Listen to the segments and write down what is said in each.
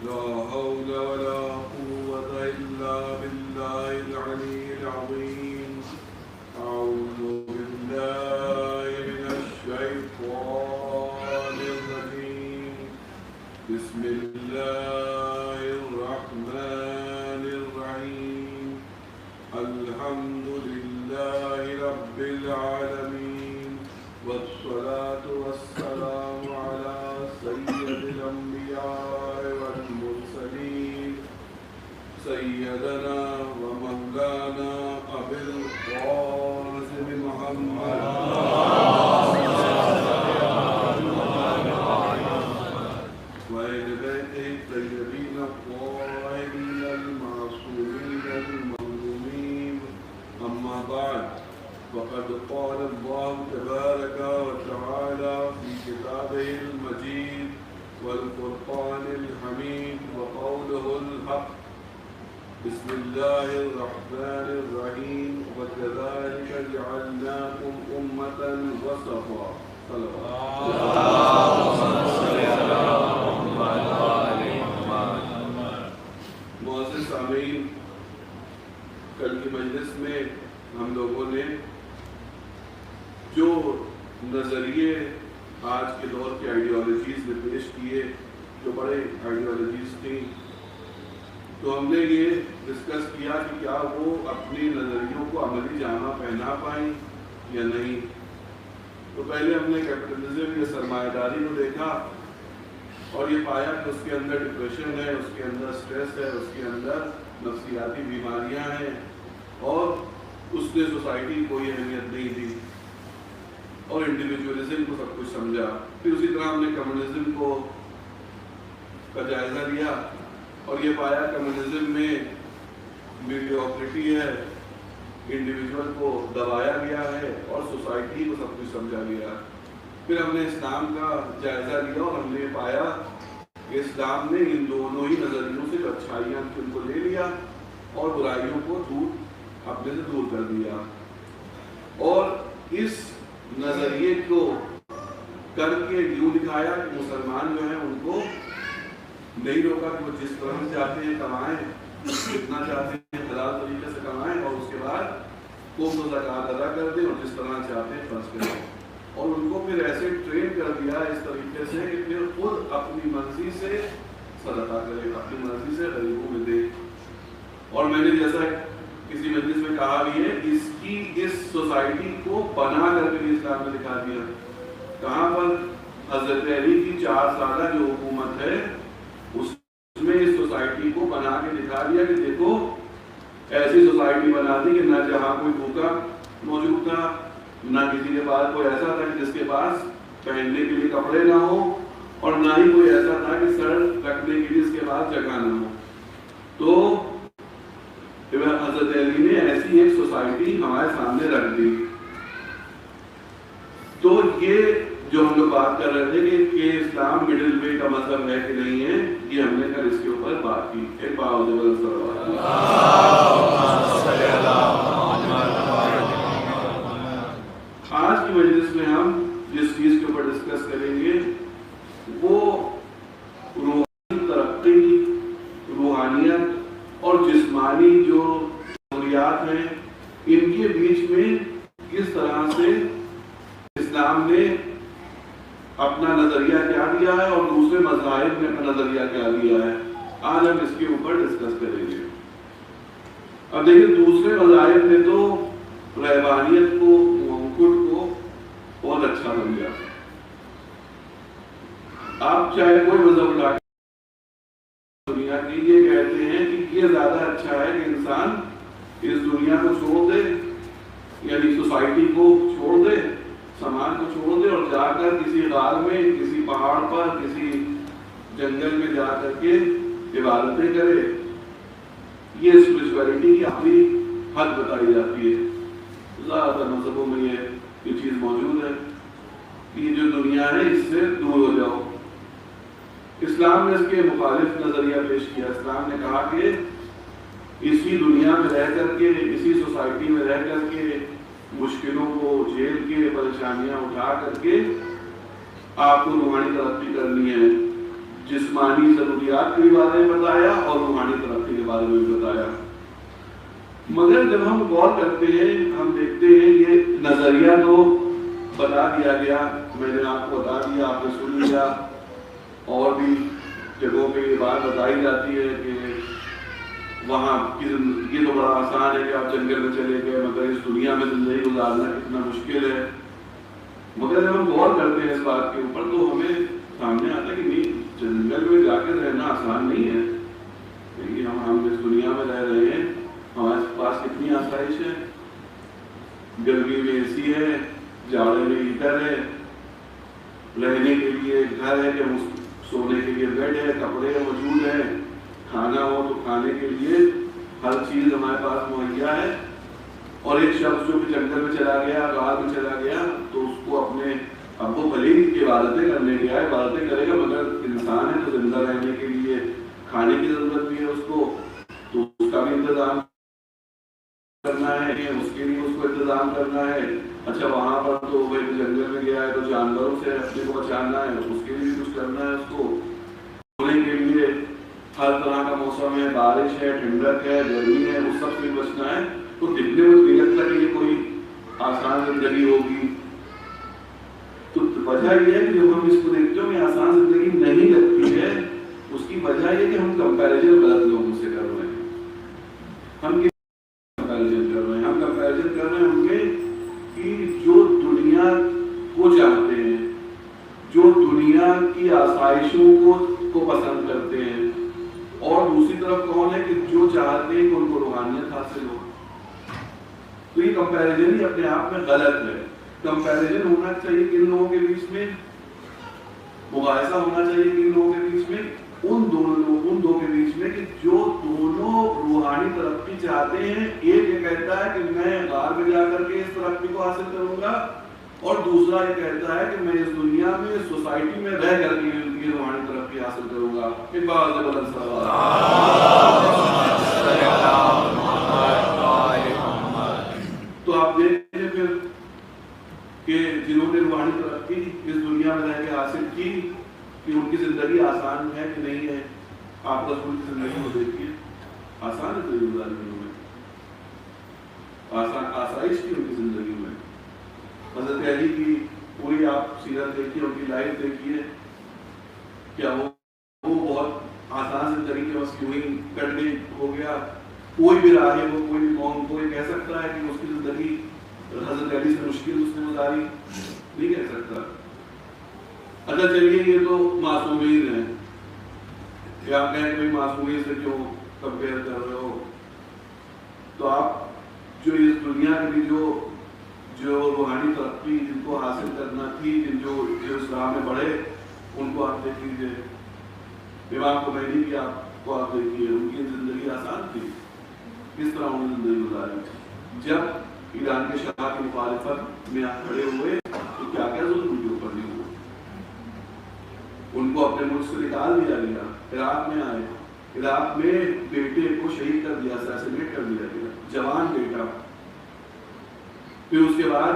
لا حول ولا قوة إلا بالله العلي العظيم. أعوذ بالله من الشيطان الرجيم. بسم الله الرحمن الرحيم. الحمد لله رب العالمين، والصلاة والسلام على سيد الأنبياء والمرسلين، سيدنا ومولانا أبي القاسم محمد وآل بيته الطيبين الطاهرين المعصومين المظلومين. أما بعد، فقد قال الله تبارك وتعالى في كتابه المجيد والفرقان الحميد وقوله الحق. بسم الله الرحمن الرحيم. وكذلك جعلناكم أمة وسطا. معزز سامعین، کل کی مجلس میں ہم لوگوں نے جو نظریے آج کے دور کے آئیڈیالوجیز میں پیش کیے، جو بڑے آئیڈیالوجیز تھیں، تو ہم نے یہ ڈسکس کیا کہ کیا وہ اپنی نظریوں کو عملی جامہ پہنا پائیں یا نہیں. تو پہلے ہم نے کیپٹلزم یا سرمایہ داری کو دیکھا اور یہ پایا کہ اس کے اندر ڈپریشن ہے، اس کے اندر سٹریس ہے، اس کے اندر نفسیاتی بیماریاں ہیں، اور اس نے سوسائٹی کو کوئی اہمیت نہیں دی اور انڈیویجولزم کو سب کچھ سمجھا. پھر اسی طرح ہم نے کمیونزم کو کا جائزہ لیا اور یہ پایا کمیونزم میں میڈیوکریٹی ہے، انڈیویجول کو دبایا گیا ہے اور سوسائٹی کو سب کچھ سمجھا گیا. پھر ہم نے اسلام کا جائزہ لیا اور ہم نے پایا کہ اسلام نے ان دونوں ہی نظریوں سے جو اچھائیاں تھیں ان کو لے لیا اور برائیوں کو اپنے سے دور کر دیا، اور اس نظریے کو کر کے یوں دکھایا کہ مسلمان جو ہیں ان کو نہیں روکا کہ وہ جس طرح سے چاہتے ہیں کمائیں، جتنا چاہتے ہیں حلال طریقے سے کمائیں، اور اس کے بعد خوب زکوٰۃ ادا کر دیں اور جس طرح چاہتے ہیں خرچ کریں. اور ان کو پھر ایسے ٹرین کر دیا اس طریقے سے کہ پھر خود اپنی مرضی سے صدقہ کرے، اپنی مرضی سے غریبوں میں دے. اور میں نے جیسا کسی مجلس میں کہا بھی ہے، اس سوسائٹی کو بنا کر کے اسلام نے دکھا دیا. کہاں پر؟ حضرت علی کی 4 سالہ جو حکومت ہے اس میں اس سوسائٹی کو بنا کے دکھا دیا کہ دیکھو ایسی سوسائٹی بنا دی کہ نہ جہاں کوئی بھوکا موجود تھا، نہ کسی کے پاس کوئی ایسا تھا کہ جس کے پاس پہننے کے لیے کپڑے نہ ہو، اور نہ ہی کوئی ایسا تھا کہ سر رکھنے کے لیے اس کے پاس جگہ نہ ہو. تو حضرت علی نے ایسی ایک سوسائٹی ہمارے سامنے رکھ دی. تو یہ جو ہم لوگ بات کر رہے تھے کہ اسلام مڈل وے کا مذہب ہے کہ نہیں ہے، یہ ہم نے کل اس کے اوپر بات کی. ایک بات آج کی مجلس میں ہم جس چیز کے اوپر ڈسکس کریں گے وہ روحانی ترقی، روحانیت اور جسمانی جو ضروریات ہیں ان کے بیچ میں کس طرح سے اسلام نے اپنا نظریہ کیا دیا ہے اور دوسرے مذاہب نے اپنا نظریہ کیا دیا ہے. آج ہم اس کے اوپر ڈسکس کریں گے. اب دیکھیں، دوسرے مذاہب نے تو رہبانیت کو، موکٹ کو بہت اچھا سمجھا. آپ چاہے کوئی مذہب اٹھا کے دنیا کی یہ کہتے ہیں کہ یہ زیادہ اچھا ہے کہ انسان اس دنیا کو چھوڑ دے، یعنی سوسائٹی کو چھوڑ دے، سماج کو چھوڑ دے اور جا کر کسی غار میں، کسی پہاڑ پر، کسی جنگل میں جا کر کے عبادتیں کرے. یہ اسپرچویلٹی کی اپنی حد بتائی جاتی ہے. زیادہ تر مذہبوں میں یہ چیز موجود ہے کہ یہ جو دنیا ہے اس سے دور ہو جاؤ. اسلام نے اس کے مخالف نظریہ پیش کیا. اسلام نے کہا کہ اسی دنیا میں رہ کر کے، اسی سوسائٹی میں رہ کر کے مشکلوں کو جھیل کے، پریشانیاں اٹھا کر کے آپ کو روحانی ترقی کرنی ہے. جسمانی ضروریات کے بارے میں بتایا اور روحانی ترقی کے بارے میں بھی بتایا. مگر جب ہم غور کرتے ہیں ہم دیکھتے ہیں یہ نظریہ تو بتا دیا گیا, میں نے آپ کو بتا دیا, آپ نے سن لیا, اور بھی جگہوں پہ یہ بات بتائی جاتی ہے کہ وہاں کی زندگی تو بڑا آسان ہے کہ آپ جنگل میں چلے گئے, مگر اس دنیا میں زندگی گزارنا کتنا مشکل ہے. مگر جب ہم غور کرتے ہیں اس بات کے اوپر تو ہمیں سامنے آتا ہے کہ نہیں, جنگل میں جا کے رہنا آسان نہیں ہے. کیونکہ ہم اس دنیا میں رہ رہے ہیں, ہمارے پاس کتنی آسائش ہے, گرمی میں اے سی ہے, جاڑے میں ہیٹر ہے, رہنے کے لیے گھر ہے, کہ سونے کے لیے بیڈ ہے, کپڑے موجود ہیں, کھانا ہو تو کھانے کے لیے ہر چیز ہمارے پاس مہیا ہے. اور ایک شخص جو کہ جنگل میں چلا گیا, غار میں چلا گیا, تو اس کو اپنے اب وہ بھلے ہی عبادتیں کرنے گیا, عبادتیں کرے گا, مگر انسان ہے تو زندہ رہنے کے لیے کھانے کی ضرورت بھی ہے اس کو, تو اس کا بھی انتظام کرنا ہے, اس کے لیے اس کو انتظام کرنا ہے. اچھا وہاں پر تو وہ جنگل میں گیا ہے تو جانوروں سے اپنے کو بچانا ہے, اس کے لیے کچھ کرنا ہے. اس کو سونے کے لیے ہر طرح کا موسم ہے, بارش ہے, ٹھنڈک ہے, گرمی ہے, اس سب سے بچنا ہے. تو دکھنے میں نہیں لگتا کہ یہ کوئی آسان زندگی ہوگی. تو وجہ یہ ہے کہ جب ہم اس کو دیکھتے ہیں کہ آسان زندگی نہیں لگتی ہے, اس کی وجہ یہ کہ ہم کمپیریزن غلط لوگوں سے کر رہے ہیں. ہم کمپیریزن کر رہے ہیں, ہم کمپیریزن کر رہے ہیں ان کے کہ جو دنیا کو چاہتے ہیں, جو دنیا کی آسائشوں کو پسند کرتے ہیں, اور دوسری طرف کون ہے کہ جو چاہتے ہیں کہ ان کو روحانیت حاصل ہو. تو یہ کمپیریزن ہی اپنے آپ میں غلط ہے. کمپیریزن ہونا چاہیے کن لوگوں کے بیچ میں, مقایسہ ہونا چاہیے کن لوگوں کے بیچ میں, ان دو کے بیچ میں کہ جو دونوں روحانی ترقی چاہتے ہیں. ایک یہ کہتا ہے کہ میں غار میں جا کر کے اس ترقی کو حاصل کروں گا, اور دوسرا یہ کہتا ہے کہ میں اس دنیا میں سوسائٹی میں رہ کر کے یہ روحانی ترقی حاصل کروں گا. ایک بات ہے بدل تو آپ دیکھیں پھر کہ جنہوں نے روحانی ترقی اس دنیا میں رہ کے حاصل کی کہ ان کی زندگی آسان ہے کہ نہیں ہے. آپ رسول کی زندگی کو دیکھیے, آسان ہے تو گزارنے میں, آسان آسائش کی ان کی زندگی میں. حضرت علی کی پوری آپ سیرت دیکھیے, ان کی لائف دیکھیے, کیا وہ بہت آسان زندگی کے بس یوں ہی کٹ گئی, ہو گیا. کوئی بھی راہ ہے وہ, کوئی بھی قوم, کوئی کہہ سکتا ہے کہ اس کی زندگی حضرت علی سے مشکل اس نے گزاری, نہیں کہہ سکتا. اچھا چلیے یہ تو معصومین ہیں, کہ آپ کہیں کہ معصومین سے کیوں کمپیئر کر رہے ہو. تو آپ جو اس دنیا کے بھی جو روحانی ترقی جن کو حاصل کرنا تھی, جو اس راہ میں بڑھے, ان کو آپ دیکھ لیجیے. امام خمینی کی آپ کو آپ دیکھیے, ان کی زندگی آسان تھی, کس طرح انہوں نے زندگی گزاری. جب ایران کے شاہ کی مخالفت میں کھڑے ہوئے تو کیا کیا ظلم ان کے اوپر نہیں ہوا. ان کو اپنے ملک سے نکال دیا گیا, عراق میں آئے, عراق میں بیٹے کو شہید کر دیا, اسیسینیٹ کر دیا گیا, جوان بیٹا. پھر اس کے بعد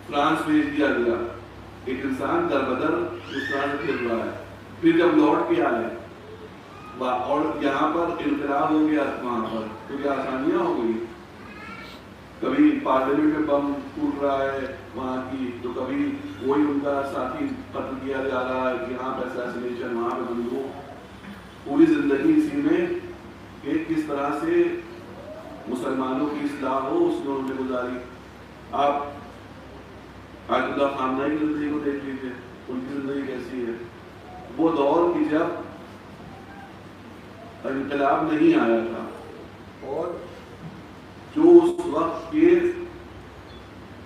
فرانس بھیج دیا گیا, ایک انسان در بدر اس طرح سے پھر رہا ہے. پھر جب لوٹ کے آئے اور یہاں پر انقلاب ہو گیا, وہاں پر تو کیا آسانیاں ہو گئی. کبھی پارلیمنٹ میں بم ٹوٹ رہا ہے وہاں کی, تو کبھی وہی ان کا ساتھی قتل کیا جا رہا ہے, یہاں پہ اسیسینیشن, وہاں پہ بندوق. پوری زندگی اسی میں کہ کس طرح سے مسلمانوں کی اصلاح ہو, اس میں انہوں نے گزاری. آپ آیت اللہ خامنہئی کی زندگی کو دیکھ لیجیے, ان کی زندگی کیسی ہے. وہ دور کی جب انقلاب نہیں آیا تھا, اور جو اس وقت کے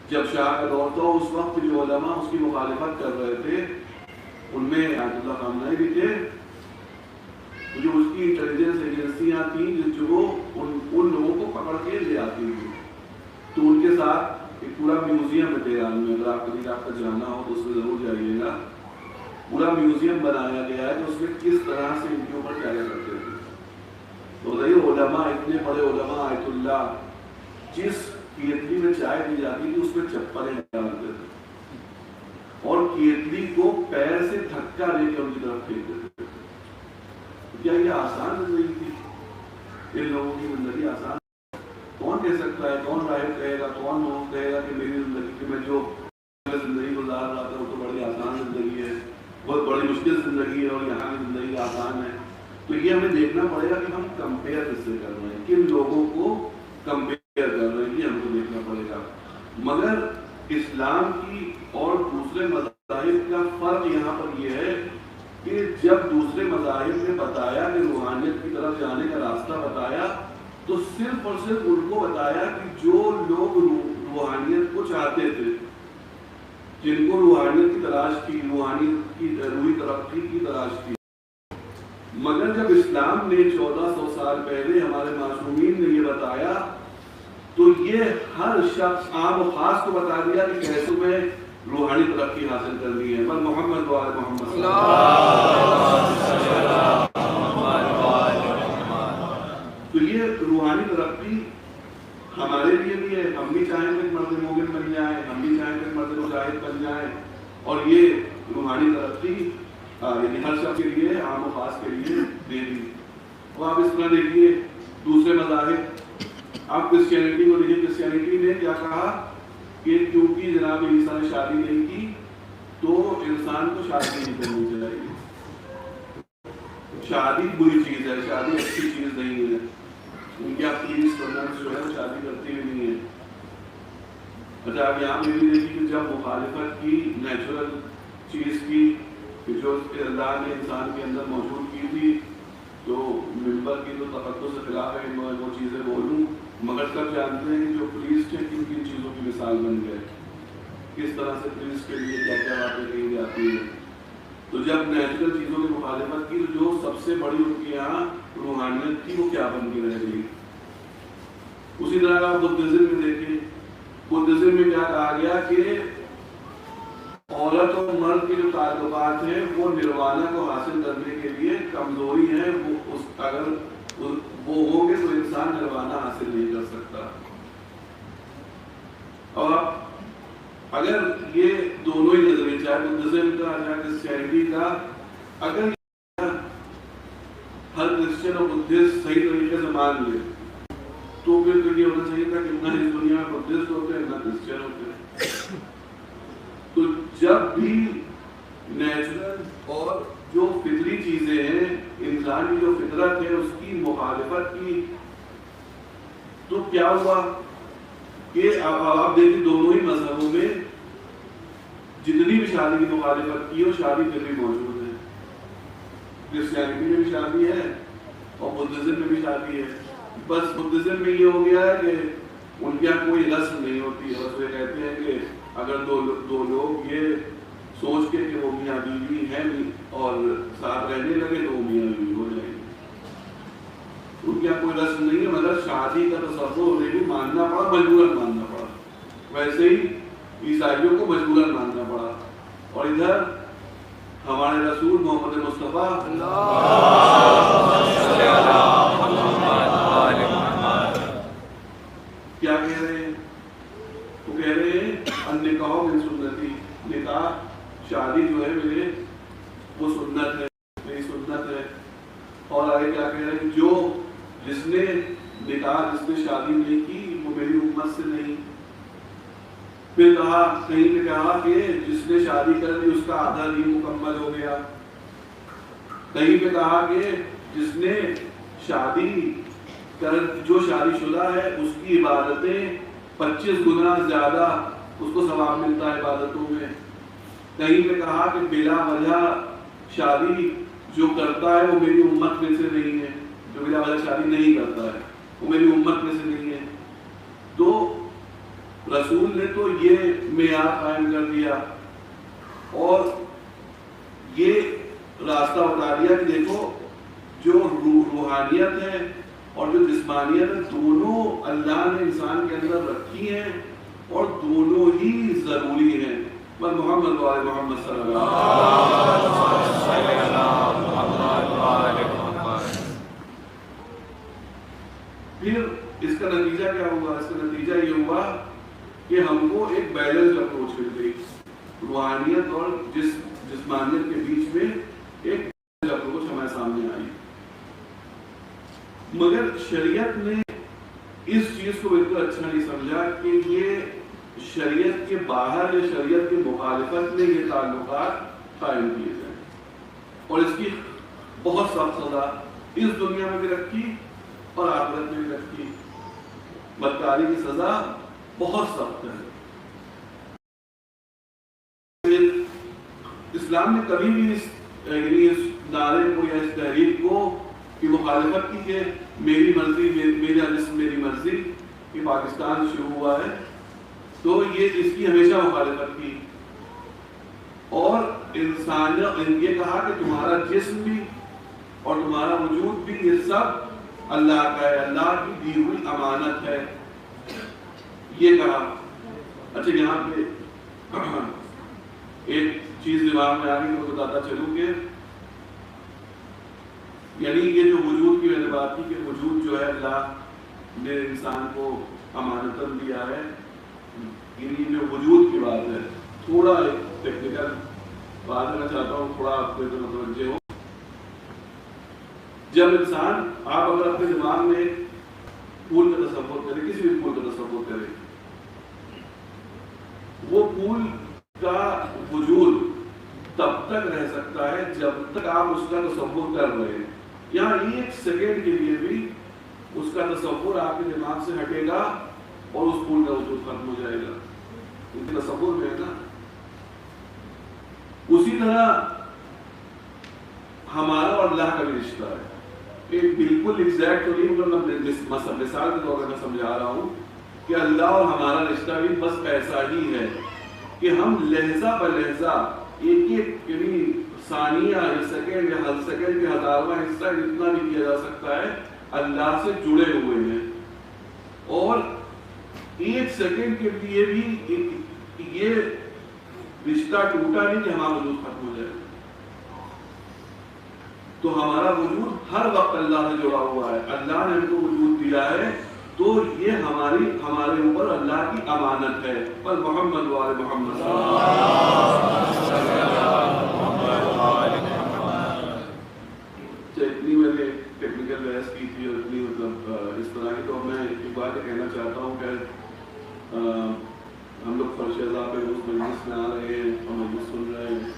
جب شاہ کا دور تھا, اس وقت جو علماء اس کی مخالفت کر رہے تھے, ان میں آیت اللہ خامنہئی بھی تھے. جو اس کی انٹیلیجنس ایجنسیاں تھیں جو ان لوگوں کو پکڑ کے لے آتی تھیں, تو ان کے ساتھ ایک پورا میوزیم ہے تہران میں, اگر آپ کا جانا ہو تو اس میں ضرور جائیے گا. پورا میوزیم بنایا گیا ہے تو اس میں کس طرح سے ان کے اوپر کیا کرتے تھے. تو علماء, اتنے بڑے علماء, آیت اللہ, جس کیتلی میں چائے دی جاتی تھی اس میں چپلیں ڈالتے تھے, اور کیتلی کو پیر سے دھکا دے کے ان کی طرف پھینکتے تھے. کیا یہ آسان زندگی تھی؟ ان لوگوں کی زندگی آسان؟ کون کہہ سکتا ہے؟ کون راہب کہے گا؟ کون لوگ کہے گا کہ میری زندگی کی میں جو زندگی گزار رہا تھا وہ تو بڑی آسان زندگی ہے، بہت بڑی مشکل زندگی ہے، اور یہاں کی زندگی آسان ہے؟ تو یہ ہمیں دیکھنا پڑے گا کہ ہم کمپیئر کس سے کر رہے ہیں، کن لوگوں کو کمپیئر کر رہے ہیں، یہ ہم کو دیکھنا پڑے گا۔ مگر اسلام کی اور دوسرے مذاہب کا فرق یہاں پر یہ ہے کہ جب دوسرے مذاہب نے بتایا کہ روحانیت کی طرف جانے کا راستہ بتایا تو صرف اور صرف ان کو بتایا کہ جو لوگ روحانیت کو چاہتے تھے، جن کو روحانیت کی تلاش تھی، روحانیت کی روحی ترقی کی تلاش تھی۔ مگر جب اسلام نے 1400 سال پہلے ہمارے معصومین نے یہ بتایا تو یہ ہر شخص عام و خاص کو بتا دیا کہ کیسے میں روحانی ترقی حاصل کرنی ہے۔ بس محمد و آل محمد صلی اللہ علیہ وسلم۔ تو یہ روحانی ترقی ہمارے لیے بھی ہے، ہم بھی چاہیں کہ مرد مومن بن جائیں، ہم بھی چاہیں کہ مرد مجاہد بن جائیں، اور یہ روحانی ترقی یعنی ہر شخص کے لیے، عام و خاص کے لیے دے دی۔ اب آپ اس طرح دیکھیے دوسرے مذاہب، آپ کرسچینٹی کو دیکھیے، کرسچینٹی نے کیا کہا کہ کیونکہ جناب عیسیٰ نے شادی نہیں کی تو انسان کو شادی نہیں کرنی چاہیے، شادی بری چیز ہے، شادی اچھی چیز نہیں ہے، ان کے اپلیس پرنٹس جو ہے وہ شادی کرتی بھی نہیں ہے۔ اچھا اب یہاں پہ بھی دیکھیے کہ جب مخالفت کی نیچرل چیز کی کہ جو اللہ نے انسان کے اندر موجود کی تھی، تو ممبر کی تو تقدس سے خلاف ہے میں وہ چیزیں بولوں، مگر سب جانتے ہیں کہ جو پریسٹ ہے کن کن چیزوں کی مثال بن گئے، کس طرح سے پریسٹ کے لیے کیا کیا باتیں کہی جاتی ہیں۔ تو جب نیچرل چیزوں کی مخالفت کی تو جو سب سے بڑی ان کے یہاں روحانیت تھی وہ کیا بن کے رہ گئی۔ اسی طرح آپ بدھزم میں دیکھیں، بدھزم میں کیا کہا گیا کہ عورت اور مرد کے جو تعلقات ہیں وہ نروانا کو حاصل کرنے کے لیے کمزوری ہے، وہ اگر وہ ہوں گے تو انسان نروانا حاصل نہیں کر سکتا۔ اور اگر یہ دونوں ہی نظریں، چاہے بدھزم کا چاہے کرسچینٹی کا، اگر ہر کرسچن اور بدھسٹ صحیح طریقے سے مان لے تو پھر یہ ہونا چاہیے تھا کہ نہ اس دنیا میں بدھسٹ ہوتے ہیں نہ کرسچن ہوتے ہیں۔ تو جب بھی نیچرل اور جو فطری چیزیں ہیں، انسان کی جو فطرت ہے اس کی مخالفت کی تو کیا ہوا کہ اب آپ دیکھیں دونوں ہی مذہبوں میں جتنی بھی شادی کی مخالفت کی ہو شادی پھر بھی موجود ہے۔ کرسچینٹی میں بھی شادی ہے اور بدھزم میں بھی شادی ہے، بس بدھزم میں یہ ہو گیا ہے کہ ان کے یہاں کوئی رسم نہیں ہوتی ہے، بس وہ کہتے ہیں کہ اگر دو لوگ یہ سوچ کے کہ وہ میاں بیوی ہیں اور ساتھ رہنے لگے تو وہ میاں بیوی ہو جائیں گے، ان کے یہاں کوئی رسم نہیں ہے، مگر شادی کا تصور انہیں بھی ماننا پڑا، مجبوراً ماننا پڑا، ویسے ہی عیسائیوں کو مجبوراً ماننا پڑا۔ اور ادھر ہمارے رسول محمد مصطفیٰ کیا کہہ رہے ہیں؟ وہ کہہ رہے ہیں النکاح من سنتی، نکاح شادی جو ہے میرے وہ سنت ہے، میری سنت ہے۔ اور آگے کیا کہہ رہے ہیں؟ جو جس نے نکاح جس نے شادی نہیں کی وہ میری امت سے نہیں۔ پھر کہا کہیں پہ کہا کہ جس نے شادی کر لی اس کا آدھا دین مکمل ہو گیا، کہیں پہ کہا کہ جس نے شادی جو شادی شدہ ہے اس کی عبادتیں 25 گنا زیادہ اس کو ثواب ملتا ہے عبادتوں میں، کہیں پہ کہا کہ بلا وجہ شادی جو کرتا ہے وہ میری امت میں سے نہیں ہے، جو بلا وجہ شادی نہیں کرتا ہے وہ میری امت میں سے نہیں ہے۔ تو رسول نے تو یہ معیار قائم کر دیا اور یہ راستہ بتا دیا کہ دیکھو جو روحانیت ہے اور جو جسمانیت ہے دونوں اللہ نے انسان کے اندر رکھی ہیں اور دونوں ہی ضروری ہیں۔ بس محمد و آل محمد صلی اللہ علیہ وسلم۔ پھر اس کا نتیجہ کیا ہوا؟ اس کا نتیجہ یہ ہوا کہ ہم کو ایک بیلنس اپروچ مل گئی، روحانیت اور جسمانیت کے بیچ میں ایک اپروچ ہمارے سامنے آئی۔ شریعت نے اس چیز کو بالکل اچھا نہیں سمجھا کہ یہ شریعت کے باہر یا شریعت کی مخالفت میں یہ تعلقات قائم کیے جائیں، اور اس کی بہت سخت سزا اس دنیا میں بھی رکھی اور آخرت میں بھی رکھی۔ بدکاری کی سزا بہت سخت ہے۔ اسلام نے کبھی بھی اس نعرے کو یا اس تحریک کو کی مخالفت کی کہ میری مرضی میرا جسم میری مرضی، کہ پاکستان شروع ہوا ہے تو یہ اس کی ہمیشہ مخالفت کی، اور انسان یہ کہا کہ تمہارا جسم بھی اور تمہارا وجود بھی یہ سب اللہ کا ہے، اللہ کی دی ہوئی امانت ہے، یہ کہا۔ اچھا یہاں پہ ایک چیز دماغ میں آ گئی تو بتاتا چلوں کہ یعنی یہ جو وجود کی میں نے بات کی کہ وجود جو ہے اللہ نے انسان کو امانتاً دیا ہے، یعنی جو وجود کی بات ہے، تھوڑا ایک ٹیکنیکل بات کرنا چاہتا ہوں، تھوڑا آپ کو متوجہ ہو۔ جب انسان آپ اگر اپنے دماغ میں پھول کا تصور کریں، کسی بھی پھول کا تصور کریں، وہ پھول کا وجود تب تک رہ سکتا ہے جب تک آپ اس کا تصور کر رہے ہیں، یہاں ایک سیکنڈ کے لیے بھی اس کا تصور آپ کے دماغ سے ہٹے گا اور اس پھول کا وجود ختم ہو جائے گا، ان کے تصور میں ہے نا۔ اسی طرح ہمارا اور اللہ کا بھی رشتہ ہے، ایک بالکل ایگزیکٹ تو نہیں، مگر میں مثال کے طور پر میں سمجھا رہا ہوں کہ اللہ اور ہمارا رشتہ بھی بس ایسا ہی ہے کہ ہم لہجہ بہ لہجہ ایک ایک یعنی ثانیہ یا سیکنڈ یا ہر سیکنڈ کے ہزارواں حصہ جتنا بھی کیا جا سکتا ہے اللہ سے جڑے ہوئے ہیں، اور ایک سیکنڈ کے لیے بھی یہ رشتہ ٹوٹا نہیں کہ ہمارا وجود ختم ہو جائے، تو ہمارا وجود ہر وقت اللہ سے جڑا ہوا ہے، اللہ نے ہم کو وجود دیا ہے، تو یہ ہمارے اوپر اللہ کی امانت ہے۔ پر محمد و آل محمد اتنی میں نے ٹیکنیکل بحث کی تھی اور اتنی مطلب اس طرح کی، تو میں ایک بات کہنا چاہتا ہوں کہ ہم لوگ فرش اعضاء پہ اس مجلس میں آ رہے ہیں اور مجلس سن رہے ہیں،